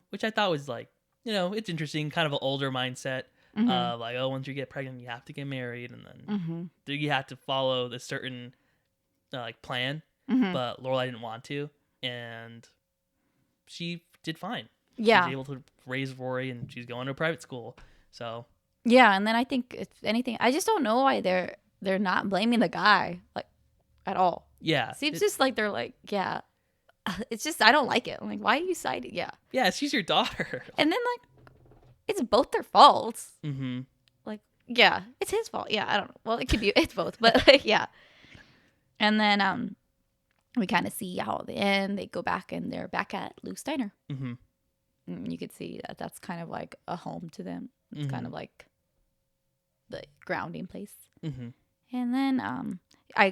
which I thought was like, it's interesting, kind of an older mindset of like, oh, once you get pregnant, you have to get married, and then you have to follow the certain like plan. But Lorelai didn't want to, and she did fine. Yeah, she's able to raise Rory, and she's going to a private school. So yeah, and then I think if anything, I just don't know why they're not blaming the guy like at all. Yeah, seems just like they're like, yeah. It's just I don't like it. I'm like, why are you siding? Yeah, she's your daughter. And then like, it's both their faults. Like, yeah, it's his fault. Yeah, I don't know. Well, it could be it's both, but like, yeah. And then we kind of see how at the end they go back and they're back at Luke's Diner. And you could see that that's kind of like a home to them. It's kind of like the grounding place. And then and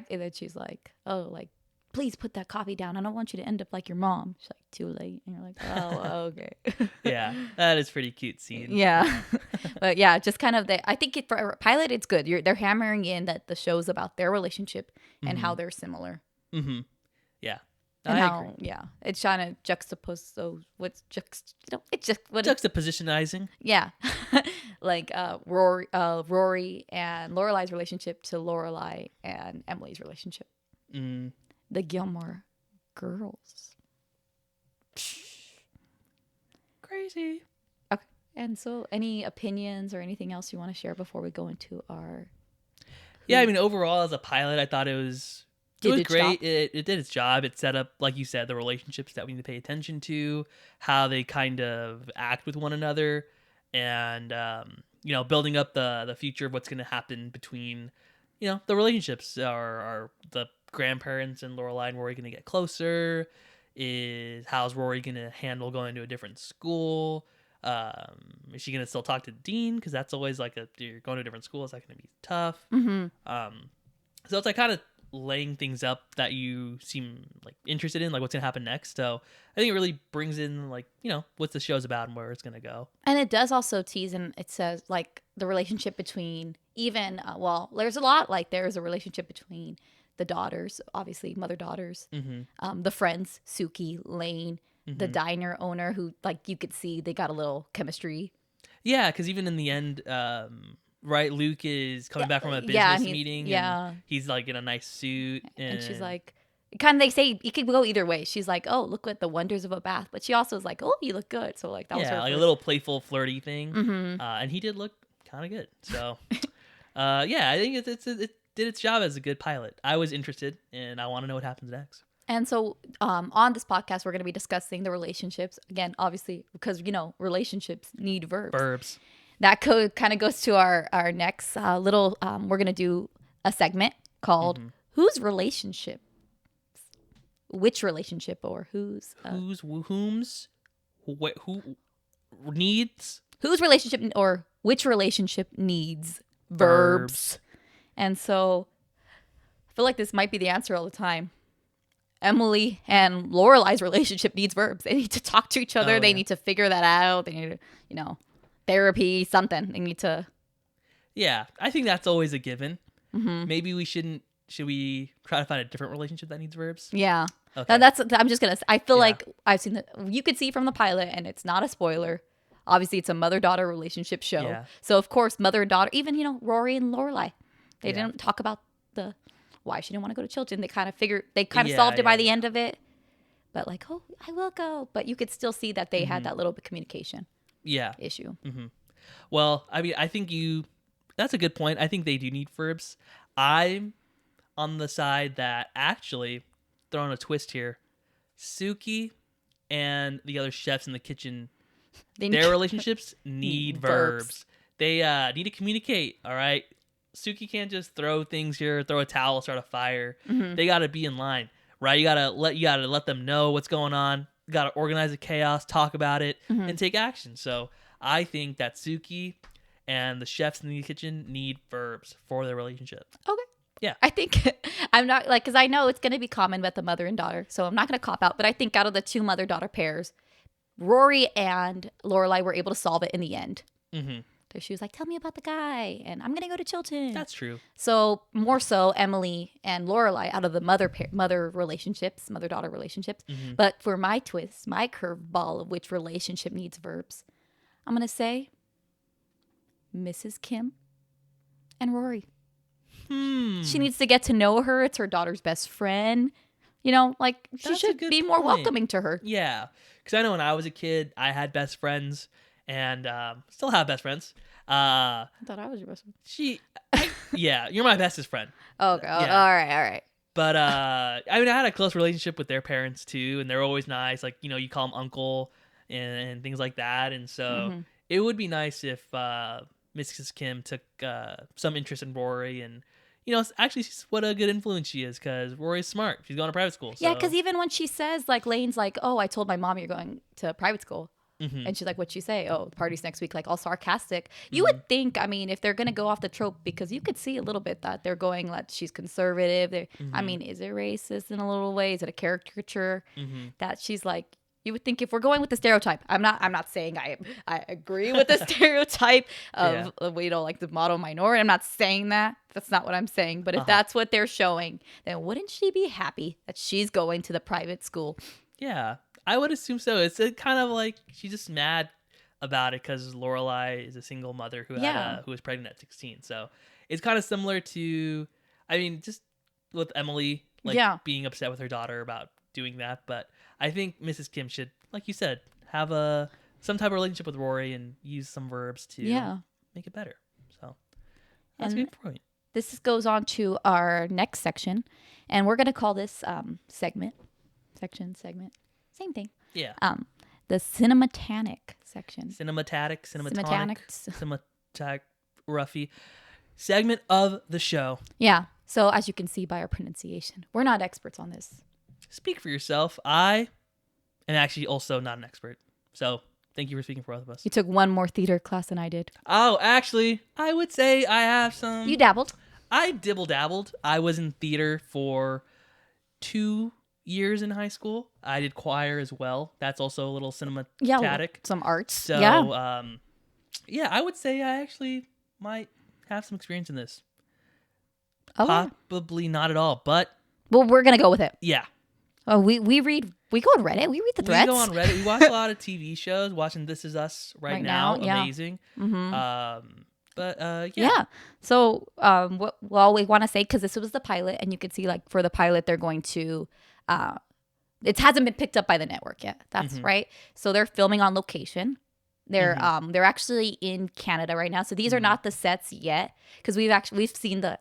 then she's like, oh, like, please put that coffee down. I don't want you to end up like your mom. She's like, too late. And you're like, oh, okay. Yeah, that is pretty cute scene. Yeah. But yeah, just kind of I think for a pilot, it's good. They're hammering in that the show's about their relationship and how they're similar. Yeah. And I how, agree. yeah, it's trying to juxtapose. So what's it's just what juxtapositionizing. Yeah. Like Rory and Lorelai's relationship to Lorelai and Emily's relationship. The Gilmore Girls. crazy. Okay. And so, any opinions or anything else you want to share before we go into our? Yeah, I mean, overall as a pilot, I thought it was Did its great. job. It did its job. It set up, like you said, the relationships that we need to pay attention to, how they kind of act with one another, and building up the future of what's going to happen between, the relationships. Are the grandparents and Lorelai and Rory going to get closer? How's Rory going to handle going to a different school? Is she going to still talk to Dean? Because that's always like you're going to a different school. Is that going to be tough? Mm-hmm. So it's like kind of laying things up that you seem like interested in, like what's gonna happen next. So I think it really brings in like what the show's about and where it's gonna go. And it does also tease, and it says like the relationship between even there's a lot, like there's a relationship between the daughters, obviously mother daughters, the friends Suki, Lane, the diner owner, who like you could see they got a little chemistry. Yeah, because even in the end, right, Luke is coming back from a business meeting. Yeah, and he's like in a nice suit, and she's like, kind of, they say it could go either way. She's like, oh, look at the wonders of a bath, but she also is like, oh, you look good. So like that was her like a little playful, flirty thing. Mm-hmm. And he did look kind of good. So yeah, I think it did its job as a good pilot. I was interested, and I want to know what happens next. And so on this podcast, we're going to be discussing the relationships. Again, obviously, because, relationships need verbs. Verbs. That kind of goes to our next little, we're going to do a segment called Whose Relationship? Which relationship or whose? Whom's? Who needs? Whose relationship or which relationship needs verbs? And so I feel like this might be the answer all the time. Emily and Lorelai's relationship needs verbs. They need to talk to each other. They need to figure that out. They need to, therapy, something. They need to. Yeah, I think that's always a given. Maybe we shouldn't. Should we try to find a different relationship that needs verbs? Yeah. Okay. I'm just going to, I feel like I've seen that. You could see from the pilot, and it's not a spoiler. Obviously, it's a mother-daughter relationship show. Yeah. So, of course, mother and daughter, even, Rory and Lorelai, they didn't talk about why she didn't want to go to Chilton. They kind of solved it by the end of it. But like, oh, I will go. But you could still see that they had that little bit communication issue. Well, I mean, I think that's a good point. I think they do need verbs. I'm on the side that actually, throwing a twist here, Suki and the other chefs in the kitchen, their relationships need verbs. They need to communicate, all right? Suki can't just throw things here, throw a towel, start a fire. They got to be in line, right? You gotta let them know what's going on. You gotta organize the chaos, talk about it, and take action. So I think that Suki and the chefs in the kitchen need verbs for their relationship. Okay. Yeah. I think I'm not like, because I know it's going to be common with the mother and daughter, so I'm not going to cop out. But I think out of the two mother-daughter pairs, Rory and Lorelai were able to solve it in the end. She was like, tell me about the guy, and I'm going to go to Chilton. That's true. So more so Emily and Lorelai out of the mother relationships, mother-daughter relationships. But for my twist, my curveball of which relationship needs verbs, I'm going to say Mrs. Kim and Rory. She needs to get to know her. It's her daughter's best friend. She should be more welcoming to her. Yeah. Because I know when I was a kid, I had best friends. And still have best friends. I thought I was your best friend. Yeah, you're my bestest friend. Okay, yeah. All right. But I mean, I had a close relationship with their parents too, and they're always nice. Like you call them uncle and things like that. And so it would be nice if Mrs. Kim took some interest in Rory and. Actually, what a good influence she is because Rory's smart. She's going to private school. So. Yeah, because even when she says, like, Lane's like, oh, I told my mom you're going to private school. And she's like, what'd she say? Oh, the party's next week, like all sarcastic. You would think, I mean, if they're going to go off the trope, because you could see a little bit that they're going like she's conservative. I mean, is it racist in a little way? Is it a caricature that she's like, you would think if we're going with the stereotype, I'm not saying I agree with the stereotype of like the model minority. I'm not saying that. That's not what I'm saying. But if that's what they're showing, then wouldn't she be happy that she's going to the private school? Yeah. I would assume so. It's kind of like she's just mad about it because Lorelai is a single mother who was pregnant at 16. So it's kind of similar to, I mean, just with Emily being upset with her daughter about doing that. But I think Mrs. Kim should, like you said, have a some type of relationship with Rory and use some verbs to make it better. So that's a good point. This goes on to our next section, and we're going to call this segment, same thing. Yeah. The cinematanic section. Cinematonic, roughy segment of the show. Yeah. So as you can see by our pronunciation, we're not experts on this. Speak for yourself. I am actually also not an expert. So thank you for speaking for both of us. You took one more theater class than I did. Oh, actually, I would say I have some. You dabbled. I dibble-dabbled. I was in theater for 2 years in high school. I did choir as well. That's also a little cinematic. Yeah, some arts. So, yeah, I would say I actually might have some experience in this. Oh, Probably not at all, but... Well, we're going to go with it. Yeah. Oh, we go on Reddit. We read the threads. We go on Reddit. We watch a lot of TV shows. Watching This Is Us right now. Amazing. Mm-hmm. Yeah. So, we want to say, because this was the pilot, and you can see, like, for the pilot, they're going to, it hasn't been picked up by the network yet. That's right. So they're filming on location. They're actually in Canada right now. So these are not the sets yet, because we've seen the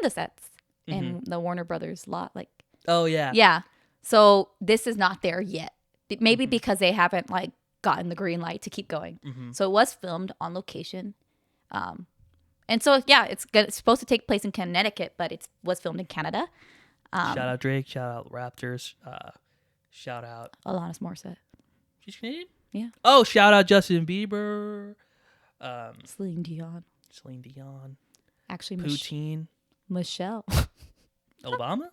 sets in the Warner Brothers lot. Like, oh yeah. Yeah. So this is not there yet. Maybe because they haven't like gotten the green light to keep going. So it was filmed on location. And so, yeah, it's supposed to take place in Connecticut, but it was filmed in Canada. Shout out Drake. Shout out Raptors. Shout out Alanis Morissette. She's Canadian? Yeah. Oh, shout out Justin Bieber. Celine Dion. Actually, Poutine. Michelle. Obama?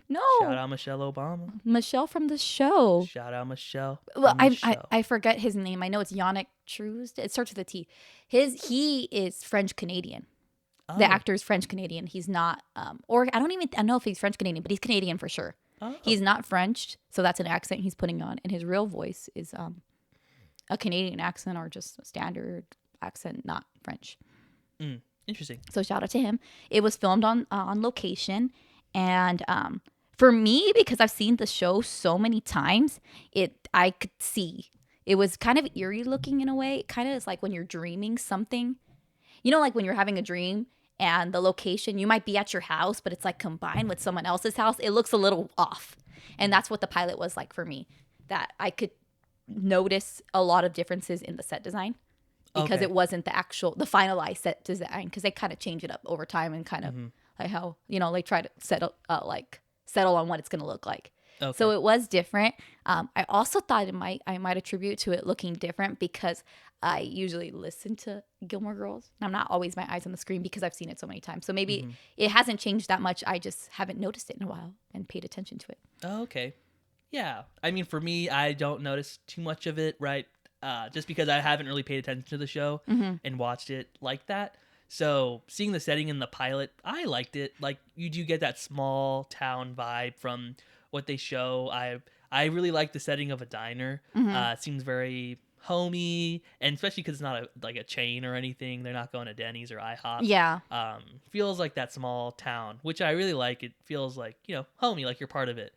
No. Shout out Michelle Obama. Michelle from the show. Shout out Michelle. Well, I forget his name. I know it's Yannick Trues. It starts with a T. He is French Canadian. Oh. The actor is French Canadian. He's not, or I don't know if he's French Canadian, but he's Canadian for sure. Oh. He's not French, so that's an accent he's putting on, and his real voice is a Canadian accent or just a standard accent, not French. Interesting. So shout out to him. It was filmed on location, and for me, because I've seen the show so many times, I could see it was kind of eerie looking in a way. It kind of is like when you're dreaming something, you know, like when you're having a dream and the location, you might be at your house, but it's like combined with someone else's house. It looks a little off, and that's what the pilot was like for me. That I could notice a lot of differences in the set design because it wasn't the finalized set design, because they kind of change it up over time and kind of like how, you know, they try to settle on what it's going to look like. Okay. So it was different. I also thought I might attribute to it looking different because I usually listen to Gilmore Girls, and I'm not always my eyes on the screen because I've seen it so many times. So maybe it hasn't changed that much. I just haven't noticed it in a while and paid attention to it. Oh, okay. Yeah. I mean, for me, I don't notice too much of it, right? Just because I haven't really paid attention to the show and watched it like that. So seeing the setting in the pilot, I liked it. Like, you do get that small town vibe from what they show. I really like the setting of a diner. It seems very homey, and especially because it's not a chain or anything. They're not going to Denny's or IHOP. Yeah. Feels like that small town, which I really like. It feels like, you know, homey, like you're part of it.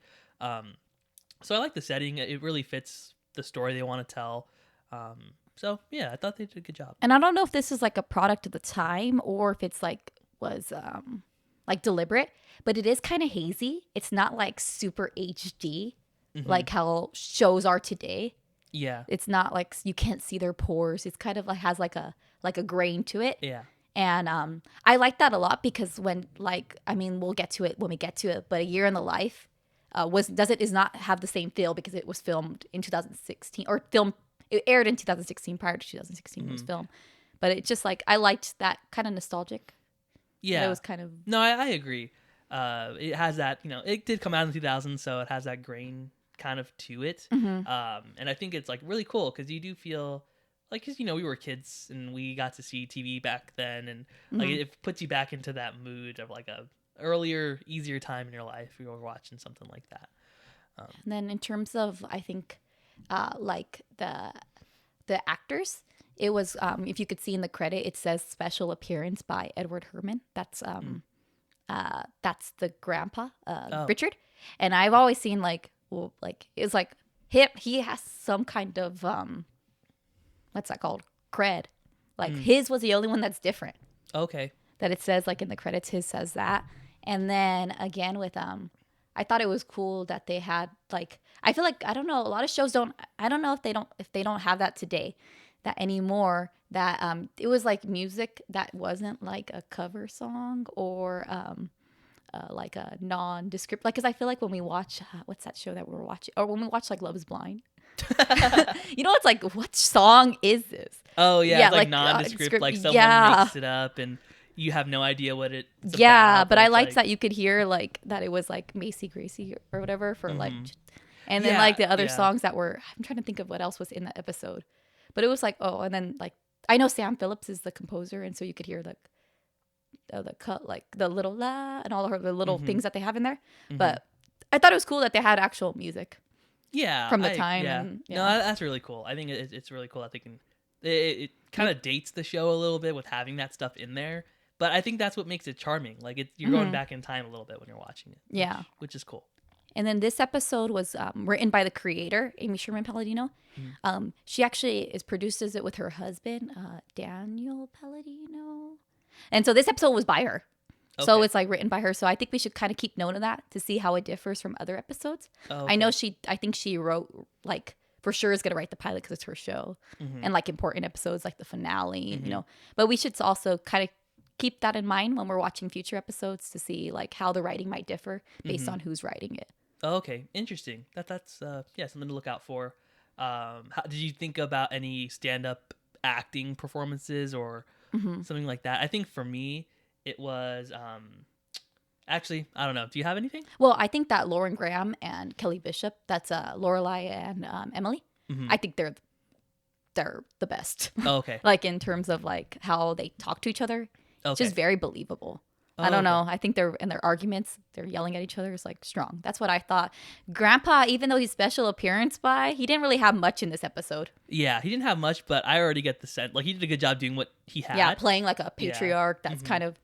So I like the setting. It really fits the story they want to tell. So yeah, I thought they did a good job. And I don't know if this is like a product of the time or if it's was deliberate, but it is kind of hazy. It's not like super HD like how shows are today. Yeah. It's not like you can't see their pores. It's kind of like has like a grain to it. Yeah. And I like that a lot because we'll get to it when we get to it, but A Year in the Life does not have the same feel because it was filmed in 2016 it aired in 2016. Prior to 2016 it was filmed, but it just like I liked that kind of nostalgic. Yeah, it was kind of I agree. It has that, you know, it did come out in 2000, so it has that grain kind of to it. And I think it's like really cool because you do feel like, because, you know, we were kids and we got to see TV back then, and like it puts you back into that mood of like a earlier, easier time in your life. You were watching something like that. And then in terms of, I think, like the actors, it was if you could see in the credit, it says special appearance by Edward Herman. That's the grandpa, Richard. And I've always seen it's like he has some kind of what's that called? Cred. Like his was the only one that's different. Okay. That it says like in the credits, his says that. And then again with I thought it was cool that they had like, I feel like, I don't know, a lot of shows don't, I don't know if they don't have that today, that anymore, that it was like music that wasn't like a cover song or like a nondescript, like, because I feel like when we watch what's that show that we were watching, or when we watch like Love Is Blind, it's like, what song is this? Oh yeah, it's like nondescript, like someone makes it up and you have no idea what it's about, but I liked that you could hear like that it was like Macy Gracie or whatever for like, and then like the other songs that were, I'm trying to think of what else was in the episode, but it was like, oh, and then like I know Sam Phillips is the composer, and so you could hear the cut, like the little la and all of the little things that they have in there. But I thought it was cool that they had actual music. Yeah, from the time. Yeah, and, no, that's really cool. I think it's really cool that they can. It kind of dates the show a little bit with having that stuff in there, but I think that's what makes it charming. Like you're going back in time a little bit when you're watching it. Yeah, which is cool. And then this episode was written by the creator, Amy Sherman Palladino. She actually is produces it with her husband, Daniel Palladino. And so this episode was by her. Okay. So it's like written by her. So I think we should kind of keep note of that to see how it differs from other episodes. Oh, okay. I think she wrote, like, for sure is going to write the pilot because it's her show. And like important episodes like the finale, But we should also kind of keep that in mind when we're watching future episodes to see like how the writing might differ based on who's writing it. Oh, okay, interesting. That's something to look out for. How, did you think about any stand-up acting performances or something like that? I think for me, it was actually, I don't know. Do you have anything? Well, I think that Lauren Graham and Kelly Bishop, that's Lorelai and Emily. I think they're the best. Oh, okay. Like in terms of like how they talk to each other, it's just very believable. I don't know. I think they're in their arguments, they're yelling at each other is like strong. That's what I thought. Grandpa, even though he's special appearance he didn't really have much in this episode. Yeah, he didn't have much, but I already get the sense. Like he did a good job doing what he had. Yeah, playing like a patriarch that's kind of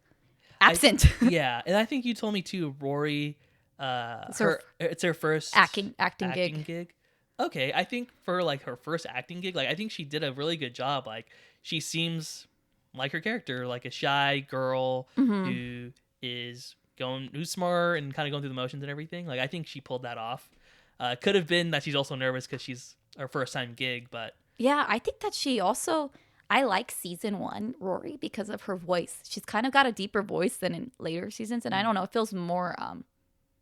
absent. Yeah, and I think you told me too, Rory. It's her first acting gig. Okay, I think for like her first acting gig, like I think she did a really good job. Like she seems like her character, like a shy girl who's smart and kind of going through the motions and everything. Like I think she pulled that off. Could have been that she's also nervous because she's her first time gig, but yeah, I think that she also. I like season 1 Rory because of her voice. She's kind of got a deeper voice than in later seasons, and I don't know, it feels more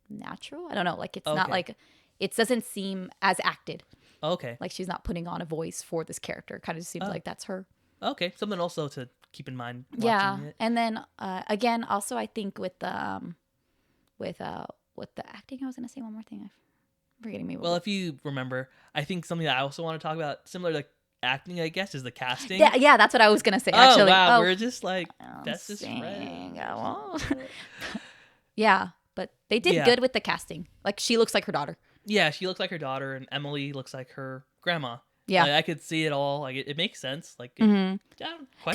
natural. I don't know, like it's not like it doesn't seem as acted. Okay, like she's not putting on a voice for this character. Kind of seems like that's her. Okay, something also to keep in mind. Yeah, and then again, also I think with the acting, I was gonna say one more thing. I'm forgetting me. Well, if you remember, I think something that I also want to talk about, similar to acting, I guess, is the casting. Yeah, that's what I was gonna say. Actually, wow, we're just like that's just right. Yeah, but they did good with the casting. Like she looks like her daughter. Yeah, she looks like her daughter, and Emily looks like her grandma. Yeah, like, I could see it all. Like it makes sense. Like because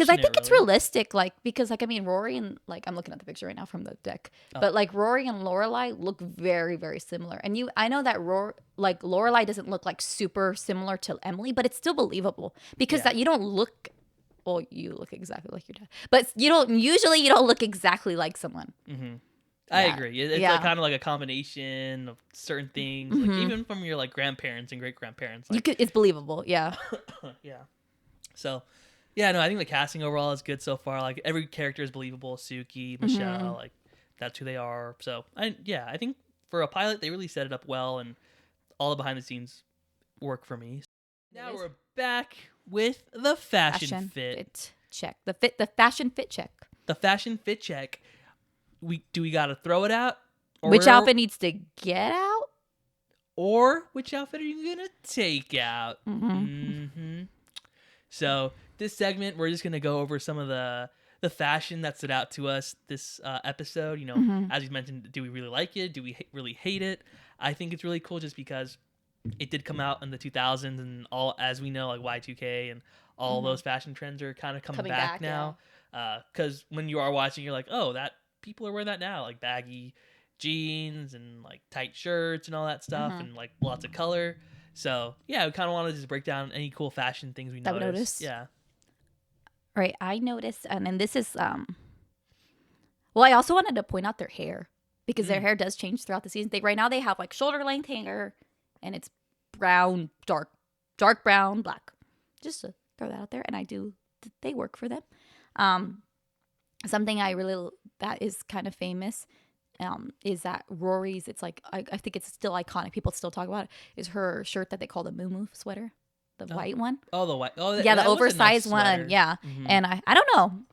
I think it's realistic. Like because like I mean Rory and like I'm looking at the picture right now from the deck, but like Rory and Lorelai look very very similar. And I know that Lorelai doesn't look like super similar to Emily, but it's still believable because that you don't look. Well, you look exactly like your dad, but you don't look exactly like someone. I agree. It's like kind of like a combination of certain things, like even from your like grandparents and great grandparents. Like, it's believable, yeah. Yeah. So, yeah, no, I think the casting overall is good so far. Like every character is believable. Suki, Michelle, like that's who they are. So, I think for a pilot, they really set it up well, and all the behind the scenes work for me. Now we're back with the fashion fit check. The fashion fit check. The fashion fit check. We gotta throw it out? Which outfit needs to get out? Or which outfit are you gonna take out? So this segment, we're just gonna go over some of the fashion that stood out to us this episode. As you mentioned, do we really like it? Do we really hate it? I think it's really cool just because it did come out in the 2000s, and all, as we know, like Y2K and all those fashion trends are kind of coming back now. Because when you are watching, you're like, oh, that people are wearing that now, like baggy jeans and like tight shirts and all that stuff, and like lots of color. So yeah, we kind of want to just break down any cool fashion things we That we noticed. noticed. Yeah. All right, I noticed, and then this is well, I also wanted to point out their hair because their hair does change throughout the season. Right now they have like shoulder length hair, and it's brown, dark brown, black. Just to throw that out there, and they work for them. Something that is kind of famous is that Rory's. It's like I think it's still iconic. People still talk about it. Is her shirt that they call the Moo sweater, the white one. Oh, the white. Oh, Yeah, the that was a oversized nice one. sweater. Yeah. Mhm. And I don't know.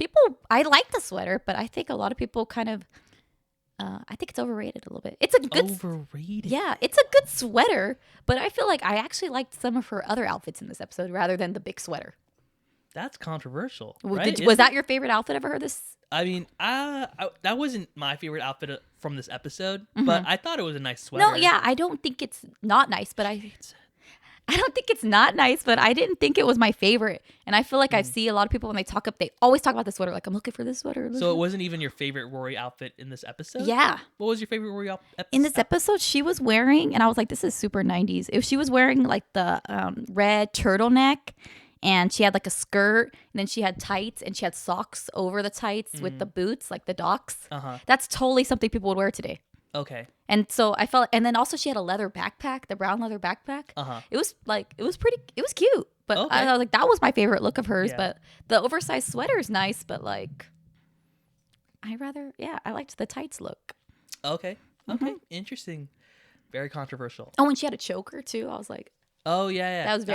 I like the sweater, but I think a lot of people kind of, I think it's overrated a little bit. It's a good, Overrated. yeah, it's a good sweater, but I feel like I actually liked some of her other outfits in this episode rather than the big sweater. That's controversial. Was Right? that your favorite outfit of her this? I mean, that wasn't my favorite outfit from this episode, but I thought it was a nice sweater. No, yeah, I don't think it's not nice, but I don't think it's not nice, but I didn't think it was my favorite. And I feel like I see a lot of people when they always talk about the sweater. Like, I'm looking for this sweater. So it wasn't even your favorite Rory outfit in this episode? Yeah. What was your favorite Rory outfit? In this episode, she was wearing, and I was like, this is super 90s. If she was wearing like the red turtleneck, and she had like a skirt, and then she had tights, and she had socks over the tights with the boots, like the docks. That's totally something people would wear today. Okay. And so I felt, and then also she had a leather backpack, the brown leather backpack. It was cute. But Okay. I was like, that was my favorite look of hers. Yeah. But the oversized sweater is nice, but like, I liked the tights look. Okay. Interesting. Very controversial. Oh, and she had a choker too. I was like, Oh, yeah. that was cool.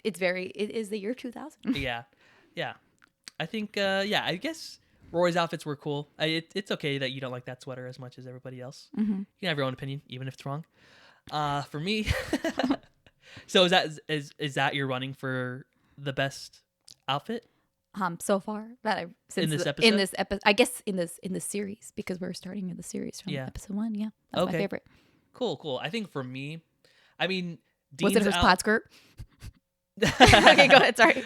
it is the year 2000. Yeah. I think, I guess Rory's outfits were cool. It's okay that you don't like that sweater as much as everybody else. You can have your own opinion, even if it's wrong. For me, so is that your running for the best outfit So far that I've in this episode? I guess in this series, because we're starting in the series from episode 1. Yeah, that's my favorite. Cool. I think for me, I mean, Was it her plaid skirt? Okay, go ahead. Sorry.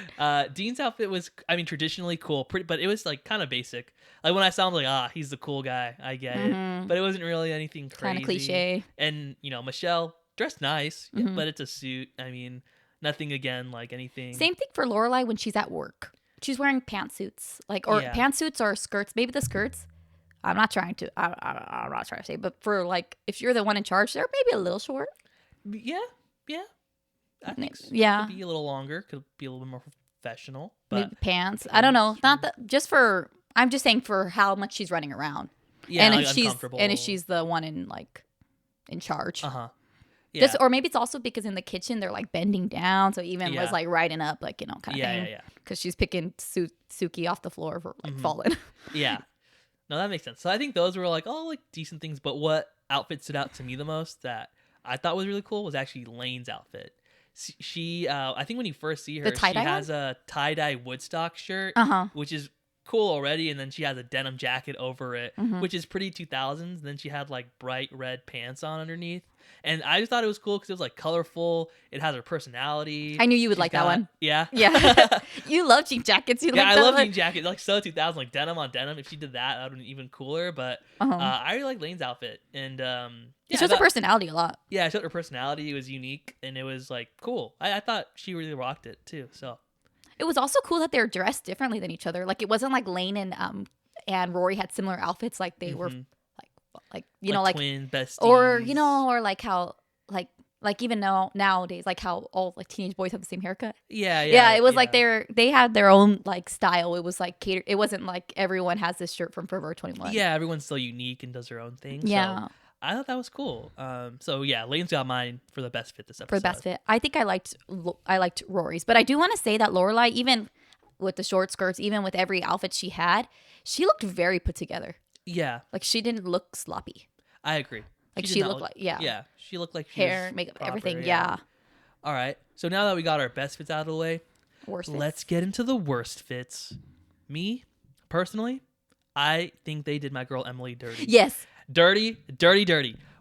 Dean's outfit was, I mean, traditionally cool, but it was like kind of basic. Like when I saw him, like, he's the cool guy. I get it, but it wasn't really anything crazy. Kind of cliche. And Michelle dressed nice, but it's a suit. I mean, nothing again like anything. Same thing for Lorelai when she's at work. She's wearing pantsuits, pantsuits or skirts. Maybe the skirts. I'm not trying to say, but for like, if you're the one in charge, they're maybe a little short. Yeah. I think so. Yeah. Could be a little longer. Could be a little bit more professional. Maybe But pants. I don't know. Not that. I'm just saying for how much she's running around. yeah, And like if she's uncomfortable. the one in charge. Yeah. Or maybe it's also because in the kitchen they're like bending down, so even Yeah. was like riding up, like kind of thing. Yeah. Because she's picking Suki off the floor for like falling. Yeah. No, that makes sense. So I think those were like decent things. But what outfit stood out to me the most that I thought was really cool was actually Lane's outfit. She, I think when you first see her, The tie-dye she has a tie-dye Woodstock shirt, which is cool already, and then she has a denim jacket over it, which is pretty 2000s. And then she had like bright red pants on underneath, and I just thought it was cool because it was like colorful. It has her personality. I knew you would like that one. Yeah, Yeah. You love jean jackets. I love jean jackets. Like so 2000s, like denim on denim. If she did that, that would have been even cooler. But I really like Lane's outfit, and it shows her personality a lot. yeah, it showed her personality. It was unique, and it was like cool. I thought she really rocked it too. So It was also cool that they're dressed differently than each other. Like it wasn't like Lane and Rory had similar outfits. Like they were like twin besties, or or like how like even nowadays, like how all like teenage boys have the same haircut. Yeah. It was like they had their own like style. It was like catered. It wasn't like everyone has this shirt from Forever 21. Yeah, everyone's still unique and does their own thing. Yeah. So I thought that was cool. So yeah, Lane's got mine for the best fit this episode. For the best fit, I think I liked Rory's, but I do want to say that Lorelai, even with the short skirts, even with every outfit she had, she looked very put together. Yeah, Like she didn't look sloppy. I agree. Like did she not looked like yeah, she looked like she hair, was makeup, proper, everything. Yeah. All right. So now that we got our best fits out of the way, Worst fits. let's get into the worst fits. Me, personally, I think they did my girl Emily dirty. Yes. Dirty.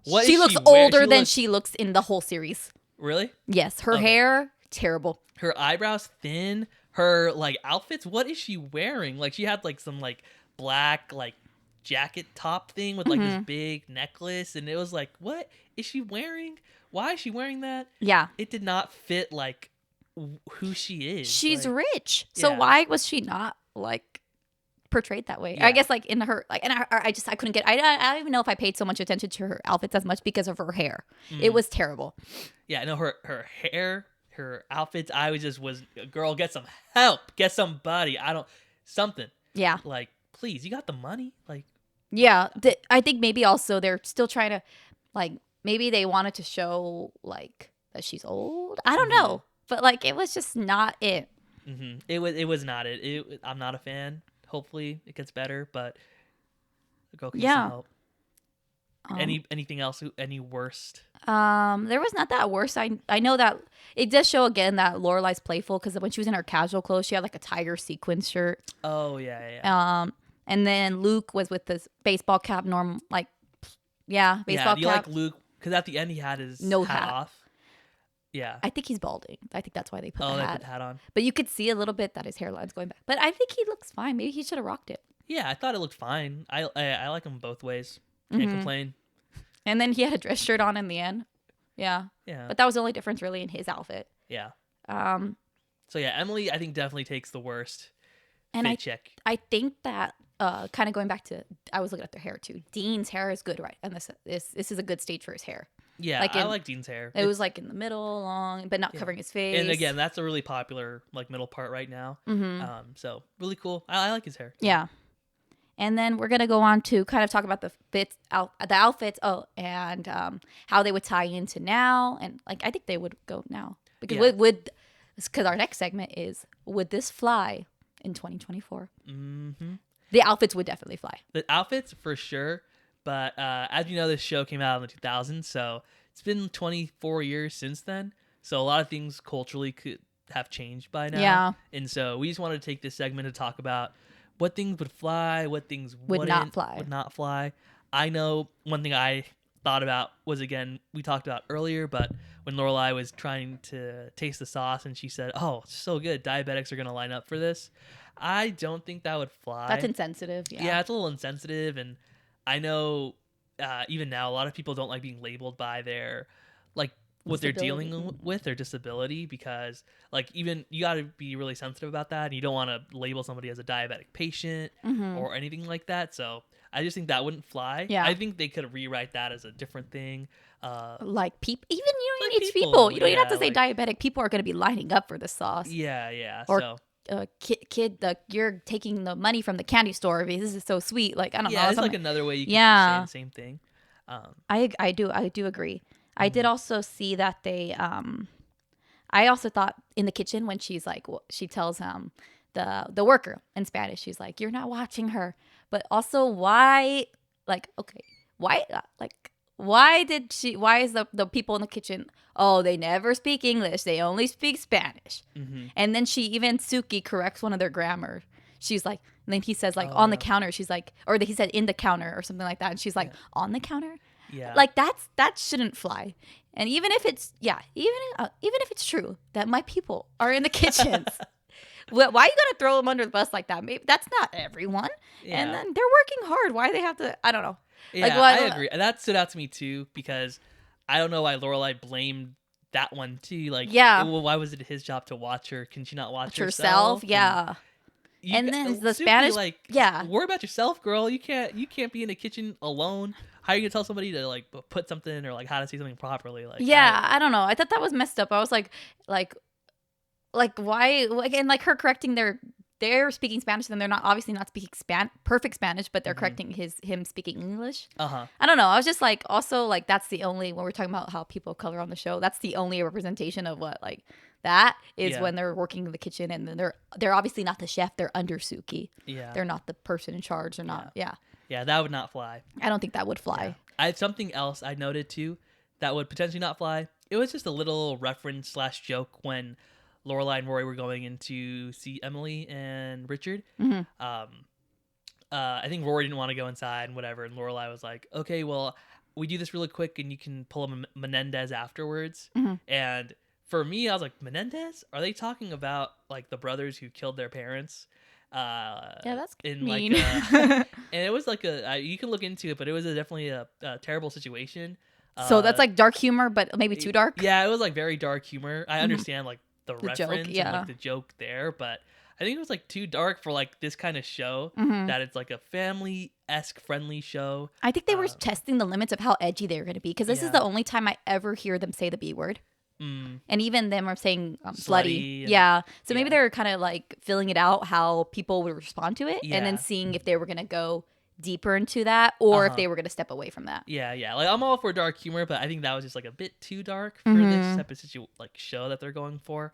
What She is looks wearing? older than she looks in the whole series. Really? Yes. Her Okay. hair, terrible. Her eyebrows thin. Her like outfits. What is she wearing? Like she had like some like black like jacket top thing with like this big necklace, and it was like, what is she wearing? Why is she wearing that? Yeah. It did not fit like who she is. She's like, rich. So why was she not like portrayed that way? Yeah. I guess like in her like, and I couldn't get. I don't even know if I paid so much attention to her outfits as much because of her hair. It was terrible. Yeah, no, her hair, her outfits. I was girl, get some help, get somebody. Something. Yeah. Like, please, you got the money. Like, yeah. I think maybe also they're still trying to like maybe they wanted to show like that she's old. I don't know, but like it was just not it. It was not it. I'm not a fan. Hopefully it gets better, but the girl can some help. Anything else? Any worst? There was not that worse. I know that it does show again that Lorelai's playful because when she was in her casual clothes, she had like a tiger sequin shirt. Oh yeah. And then Luke was with this baseball cap, baseball Yeah, do you cap. like Luke? Because at the end he had his hat off. Yeah. I think he's balding. I think that's why they put they the put the hat on. But you could see a little bit that his hairline's going back. But I think he looks fine. Maybe he should have rocked it. Yeah, I thought it looked fine. I like him both ways. Can't complain. And then he had a dress shirt on in the end. Yeah. Yeah. But that was the only difference really in his outfit. Yeah. So yeah, Emily, I think definitely takes the worst. And I think that kind of going back to, I was looking at their hair too. Dean's hair is good, right? And this is a good stage for his hair. Yeah, I like Dean's hair. It was like in the middle, long, but not covering his face. And again, that's a really popular like middle part right now. So really cool. I like his hair. Yeah. And then we're gonna go on to kind of talk about the outfits. Oh, and how they would tie into now, and like I think they would go now because because our next segment is would this fly in 2024? The outfits would definitely fly. The outfits for sure. But as you know, this show came out in the 2000s, so it's been 24 years since then. So a lot of things culturally could have changed by now. Yeah. And so we just wanted to take this segment to talk about what things would fly, what things would not fly. I know one thing I thought about was, again, we talked about earlier, but when Lorelai was trying to taste the sauce and she said, "Oh, it's so good, diabetics are going to line up for this." I don't think that would fly. That's insensitive. Yeah, it's a little insensitive, and I know even now a lot of people don't like being labeled by their like what they're dealing with, their disability, because like even you got to be really sensitive about that, and you don't want to label somebody as a diabetic patient or anything like that. So I just think that wouldn't fly. Yeah. I think they could rewrite that as a different thing. Like people, even you don't even need people. You don't even have to say diabetic. People are going to be lining up for the sauce. Yeah. Or, so. Kid, you're taking the money from the candy store. This is so sweet. Like I don't know. Yeah, it's like another way you can say the same thing. I do agree. I did also see that they. I also thought in the kitchen when she's like, she tells the worker in Spanish, she's like, "You're not watching her." But also, why? Like, okay, why? Like, why is the people in the kitchen? Oh, they never speak English. They only speak Spanish. And then Suki corrects one of their grammar. She's like, and then he says like on the counter. She's like, he said in the counter or something like that. And she's like, on the counter. Yeah. Like that shouldn't fly. And even if it's even if it's true that my people are in the kitchens, why you gotta throw them under the bus like that? Maybe that's not everyone. Yeah. And then they're working hard. Why they have to? I don't know. Yeah, like, I agree. And that stood out to me too because I don't know why Lorelai blamed that one too. Like, why was it his job to watch her? Can she not watch herself? Yeah. And then the Spanish, worry about yourself, girl. You can't be in the kitchen alone. How are you gonna tell somebody to like put something or like how to say something properly? Like, I don't know. I thought that was messed up. I was like why? Like, and like her correcting they're speaking Spanish, and they're obviously not speaking perfect Spanish, but they're correcting him speaking English. I don't know. I was just like, also like that's the only when we're talking about how people of color on the show, that's the only representation of what like that is when they're working in the kitchen, and then they're obviously not the chef. They're under Suki. Yeah, they're not the person in charge. They're not. Yeah, that would not fly. I don't think that would fly. I had something else I noted too that would potentially not fly. It was just a little reference / joke when Lorelai and Rory were going in to see Emily and Richard. I think Rory didn't want to go inside and whatever, and Lorelai was like, "Okay, well, we do this really quick, and you can pull a Menendez afterwards." And for me, I was like, "Menendez? Are they talking about like the brothers who killed their parents?" Yeah, that's in mean. like and it was like you can look into it, but it was definitely a terrible situation. So that's like dark humor, but maybe too dark. Yeah, it was like very dark humor. I Mhm. understand like the joke, reference and yeah. like the joke there, but I think it was like too dark for like this kind of show. Mhm. That it's like a family-esque friendly show. I think they were testing the limits of how edgy they were going to be, because this is Yeah. the only time I ever hear them say the B word. Mm, And even them are saying Slutty slutty. and- Yeah. So maybe yeah. they were kind of like filling it out how people would respond to it, and Yeah. then seeing if they were going to go deeper into that, or if Uh-huh. they were going to step away from that. yeah. Like I'm all for dark humor, but I think that was just like a bit too dark for Mhm. this type of like show that they're going for.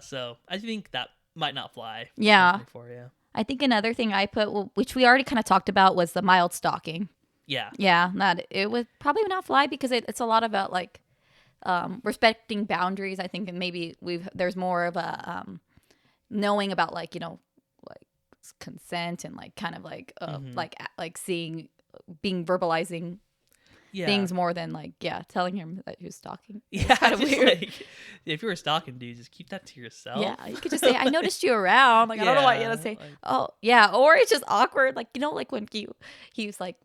So I think that might not fly. Yeah. 2024, yeah. I think another thing I put, which we already kind of talked about, was the mild stalking. Yeah. Yeah, that it would probably not fly, because it's a lot about like respecting boundaries, I think, and maybe there's more of a knowing about like, like consent, and like kind of like like seeing, being verbalizing Yeah. things more than like telling him that he was stalking. Yeah, kind of just weird. like if you were stalking dudes, just keep that to yourself. Yeah, you could just say, I noticed you around. Like, I don't know what you gotta say. like- Oh, yeah. Or it's just awkward. Like, like when he's like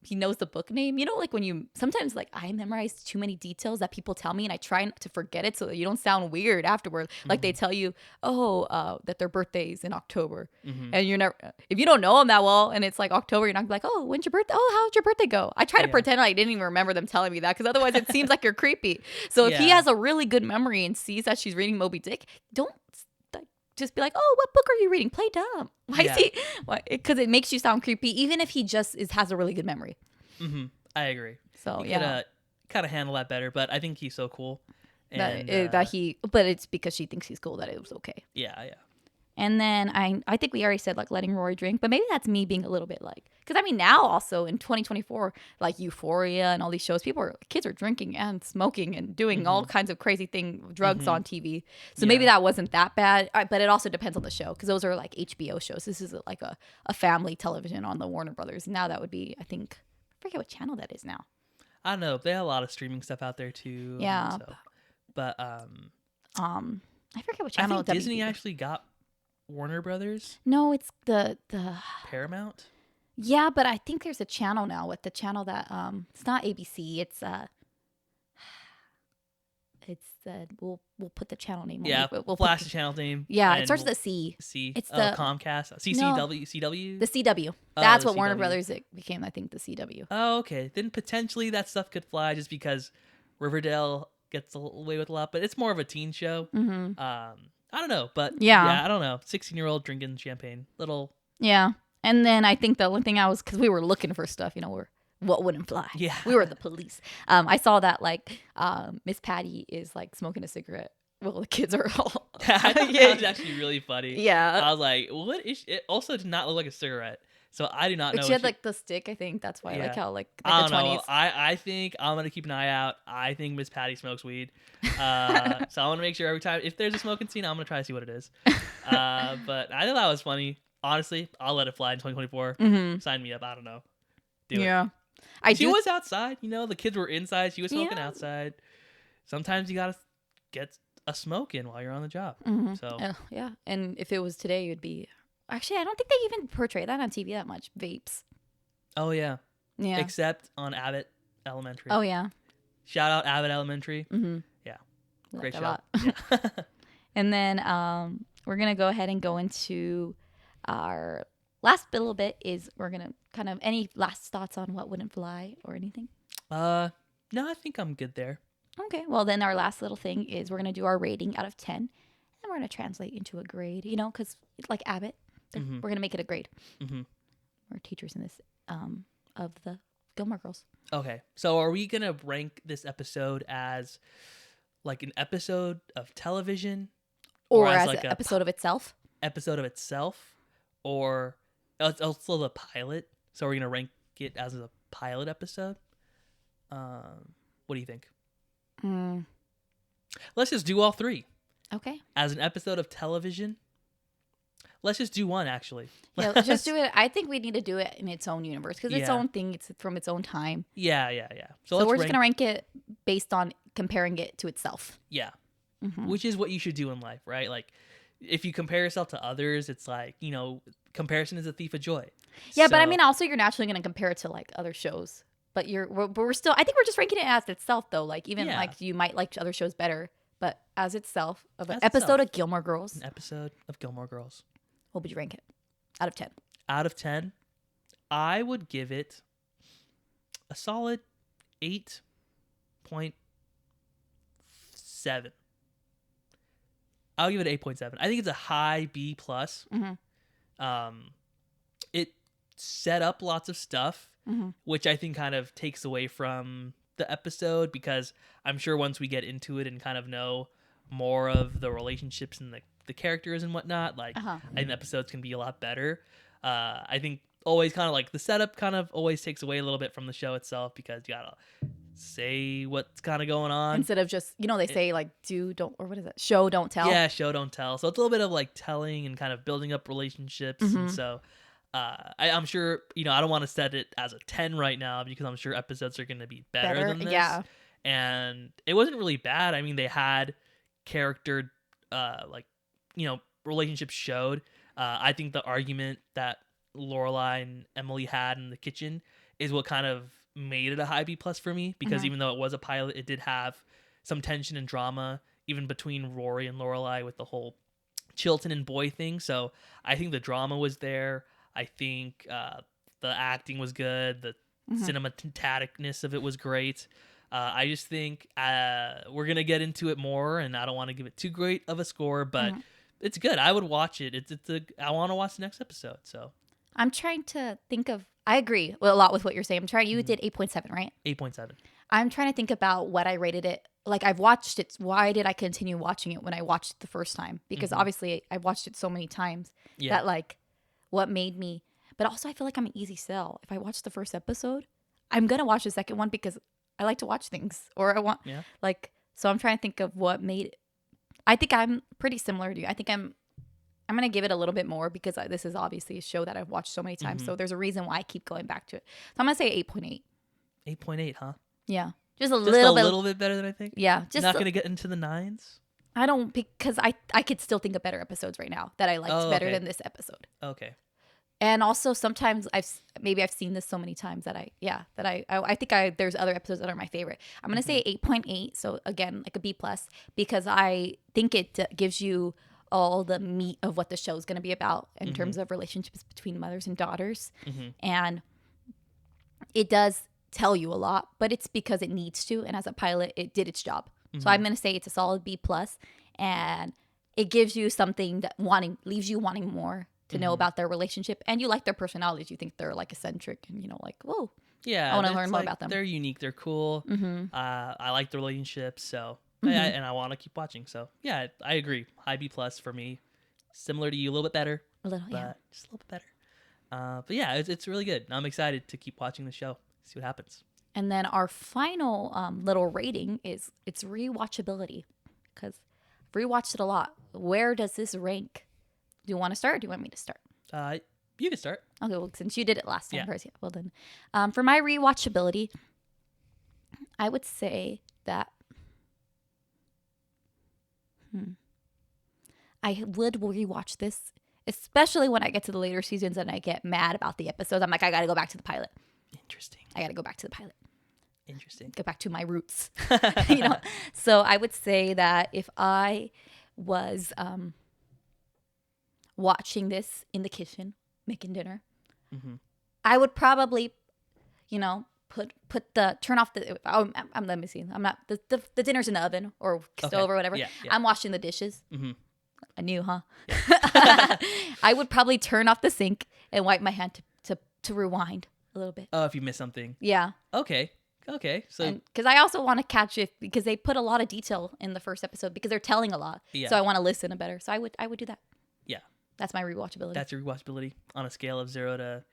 he knows the book name. Like when you, sometimes like I memorize too many details that people tell me, and I try not to forget it so that you don't sound weird afterward. Like they tell you, that their birthday's in October. And you're never, if you don't know them that well and it's like October, you're not gonna be like, oh, when's your birthday? Oh, how'd your birthday go? I try to pretend I didn't even remember them telling me that, because otherwise it seems like you're creepy. So if he Yeah. has a really good memory and sees that she's reading Moby Dick, don't just be like, oh, what book are you reading? Play dumb. Why is he? Because it makes you sound creepy, even if he just has a really good memory. I agree. So He could kind of handle that better, but I think he's so cool. And, but it's because she thinks he's cool that it was okay. Yeah. And then I think we already said like letting Rory drink, but maybe that's me being a little bit like, because I mean now also in 2024, like Euphoria and all these shows, kids are drinking and smoking and doing all kinds of crazy drugs on TV. So maybe that wasn't that bad, but it also depends on the show, because those are like HBO shows. This is like a family television on the Warner Brothers. Now that would be, I think, I forget what channel that is now. I don't know. They have a lot of streaming stuff out there too. Yeah. But I forget what channel. I think Disney actually got Warner Brothers. No, it's the Paramount. Yeah, but I think there's a channel now with the channel that it's not ABC. It's we'll put the channel name. Yeah, we'll flash the channel name. Yeah, it starts with a C. C. It's the Comcast. CW. CW. The CW. Oh, That's the what Warner CW. Brothers it became. I think the CW. Oh, okay. Then potentially that stuff could fly, just because Riverdale gets away with a lot, but it's more of a teen show. Mm-hmm. I don't know, but Yeah. I don't know. 16-year-old drinking champagne, little. Yeah, and then I think the only thing because we were looking for stuff, what wouldn't fly. Yeah. We were the police. I saw that like Miss Patty is like smoking a cigarette. Well, the kids are all. I thought that was actually really funny. Yeah. I was like, what is? It also did not look like a cigarette, so I do not know. But she had like the stick. I think that's why. Yeah. Like how like I the don't know. 20s. I think I'm gonna keep an eye out. I think Miss Patty smokes weed, so I want to make sure every time if there's a smoking scene, I'm gonna try to see what it is. But I thought that was funny. Honestly, I'll let it fly in 2024. Mm-hmm. Sign me up. I don't know. Do it. Yeah. She was outside. The kids were inside. She was smoking Yeah. outside. Sometimes you gotta get a smoke in while you're on the job. Mm-hmm. So yeah, and if it was today, it would be. Actually, I don't think they even portray that on TV that much. Vapes. oh yeah. Yeah. Except on Abbott Elementary. Oh yeah. Shout out Abbott Elementary. Mm-hmm. Yeah. We Great like show. that a lot. Yeah. And then we're gonna go ahead and go into our last little bit. Is we're gonna kind of any last thoughts on what wouldn't fly or anything. No, I think I'm good there. Okay. Well, then our last little thing is we're gonna do our rating out of 10, and we're gonna translate into a grade. Because like Abbott, Mhm. we're gonna make it a grade. Mhm. We're teachers in this of the Gilmore Girls. Okay. So are we gonna rank this episode as like an episode of television, Or as like an a episode of itself. episode of itself, or it's also the pilot? So we're gonna rank it as a pilot episode. What do you think? Mm, Let's just do all three okay. as an episode of television. Let's just do one, actually. Yeah, let's just do it. I think we need to do it in its own universe because its Yeah. own thing. It's from its own time. Yeah. So let's we're just gonna rank it based on comparing it to itself. Yeah. Mhm. Which is what you should do in life, right? Like, if you compare yourself to others, it's like, comparison is a thief of joy. Yeah, but I So, mean, also you're naturally going to compare it to like other shows. But we're still. I think we're just ranking it as itself, though. Like even Yeah. like you might like other shows better, but as itself, of an As episode itself. of Gilmore Girls, an episode of Gilmore Girls. what would you rank it out of 10? Out of 10, I would give it a solid 8.7. I'll give it 8.7. I think it's a high B plus. It set up lots of stuff, which I think kind of takes away from the episode, because I'm sure once we get into it and kind of know more of the relationships and the characters and whatnot, like I think the episodes can be a lot better. I think always kind of like the setup kind of always takes away a little bit from the show itself, because you gotta say what's kind of going on Instead of just, they say like do, don't, or what is it? Show, don't tell. Yeah, show don't tell. So it's a little bit of like telling and kind of building up relationships. And so I'm sure, I don't want to set it as a 10 right now, because I'm sure episodes are going to be better than this. Yeah. And it wasn't really bad. I mean, they had character, relationships showed. I think the argument that Lorelai and Emily had in the kitchen is what kind of made it a high B plus for me, because even though it was a pilot, it did have some tension and drama even between Rory and Lorelai with the whole Chilton and Boy thing. So I think the drama was there. I think the acting was good. The cinematicness of it was great. I just think we're gonna get into it more, and I don't want to give it too great of a score, but it's good. I would watch it. I want to watch the next episode. So I'm trying to think of. I agree a lot with what you're saying. You did 8.7, right? 8.7. I'm trying to think about what I rated it. Like, I've watched it. Why did I continue watching it when I watched it the first time? Because obviously I watched it so many times that like what made me. But also I feel like I'm an easy sell. If I watch the first episode, I'm gonna watch the second one because I like to watch things, or I want So I'm trying to think of what made it. I think I'm pretty similar to you. I think I'm going to give it a little bit more because this is obviously a show that I've watched so many times. So there's a reason why I keep going back to it. So I'm going to say 8.8. 8.8, huh? Yeah. Just a little bit better than I think? Yeah. Just not going to get into the 9s? I don't, because I could still think of better episodes right now that I liked better than this episode. Okay. And also sometimes I've seen this so many times that I think there's other episodes that are my favorite. I'm going to say 8.8. So again, like a B plus, because I think it gives you all the meat of what the show is going to be about in terms of relationships between mothers and daughters. And it does tell you a lot, but it's because it needs to. And as a pilot, it did its job. So I'm going to say it's a solid B plus, and it gives you something that leaves you wanting more to know about their relationship, and you like their personalities. You think they're like eccentric and, like, whoa. Yeah. I want to learn more about them. They're unique. They're cool. I like the relationships. So, and I want to keep watching. So yeah, I agree. High B plus for me. Similar to you, a little bit better. A little, yeah. Just a little bit better. But yeah, it's really good. I'm excited to keep watching the show. See what happens. And then our final little rating is its rewatchability, because I've rewatched it a lot. Where does this rank? Do you want to start, or do you want me to start? You can start. Okay, well, since you did it last time, Yeah. first, well then. For my rewatchability, I would say that I would rewatch this, especially when I get to the later seasons and I get mad about the episodes. I'm like, I got to go back to the pilot. Interesting. I got to go back to the pilot. Interesting. Go back to my roots. So I would say that if I was watching this in the kitchen, making dinner, I would probably, turn off the. Let me see. I'm not the dinner's in the oven or stove or whatever. Yeah. I'm washing the dishes. I knew, huh? Yeah. I would probably turn off the sink and wipe my hand to rewind a little bit. Oh, if you miss something. Yeah. Okay. So because I also want to catch it, because they put a lot of detail in the first episode because they're telling a lot. Yeah. So I want to listen better. So I would do that. Yeah. That's my rewatchability. That's your rewatchability on a scale of 0 to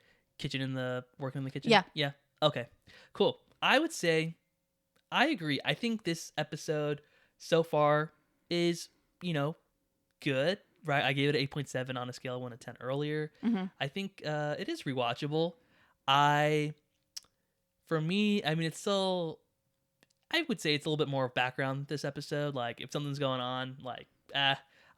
working in the kitchen? Yeah. Yeah. Okay. Cool. I would say I agree. I think this episode so far is, good, right? I gave it an 8.7 on a scale of 1 to 10 earlier. I think it is rewatchable. For me, I mean, it's still, I would say it's a little bit more background this episode. Like, if something's going on, like,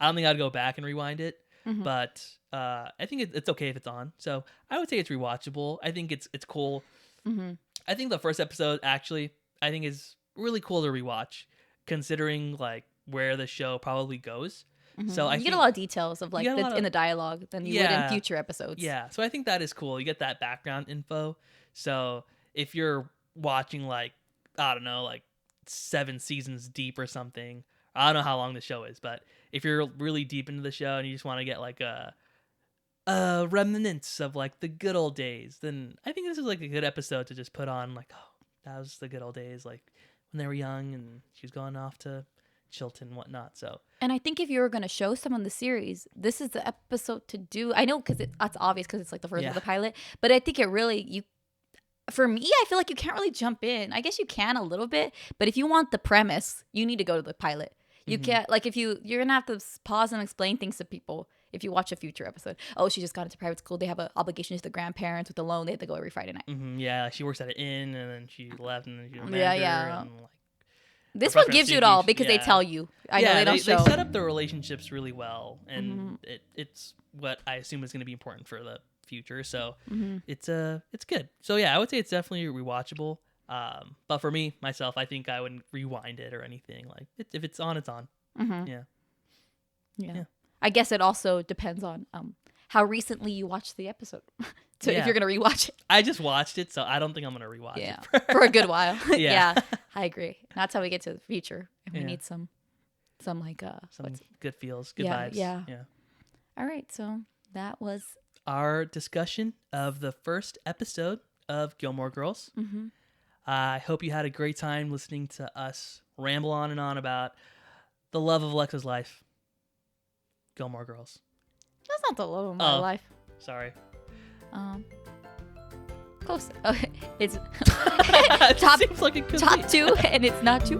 I don't think I'd go back and rewind it, Mhm. but I think it's okay if it's on. So I would say it's rewatchable. I think it's cool. Mhm. I think the first episode actually I think is really cool to rewatch, considering like where the show probably goes. So I You think get a lot of details of you like get a lot that's of- in the dialogue than you would in Yeah. future episodes. Yeah, so I think that is cool. You get that background info. So if you're watching like I don't know, like 7 seasons deep or something, I don't know how long the show is, but if you're really deep into the show and you just want to get like a remnants of like the good old days, then I think this is like a good episode to just put on. Like, oh, that was the good old days, like when they were young and she was going off to Chilton and whatnot. So And I think if you were going to show someone the series, this is the episode to do. I know because that's obvious because it's like the first Yeah. of the pilot, but I think it really for me, I feel like you can't really jump in. I guess you can a little bit, but if you want the premise, you need to go to the pilot. You Mhm. can't like if you're gonna have to pause and explain things to people. If you watch a future episode, oh, she just got into private school. They have an obligation to the grandparents with the loan. They have to go every Friday night. yeah, she works at an inn and then she left and then she was a Yeah, manager yeah. and like This Her one best gives you friend it all Suki, because they yeah. tell you. I know they don't show. They set up the relationships really well, and it's what I assume is going to be important for the future. So it's good. So yeah, I would say it's definitely rewatchable. But for me myself, I think I wouldn't rewind it or anything. Like if it's on, it's on. Yeah. Yeah. I guess it also depends on how recently you watched the episode. So Yeah. if you're gonna rewatch it, I just watched it, so I don't think I'm gonna rewatch yeah, it. for a good while. Yeah. Yeah, I agree. That's how we get to the future, and we Yeah. need some like Some what's- good feels, good Yeah, vibes. yeah. Yeah. all right. So that was Our discussion of the first episode of Gilmore Girls. I hope you had a great time listening to us ramble on and on about the love of Alexa's life. Gilmore Girls. that's not the love of my Oh. life. Sorry. Close. Okay, it's It top seems like it could top be. 2, and it's not 2.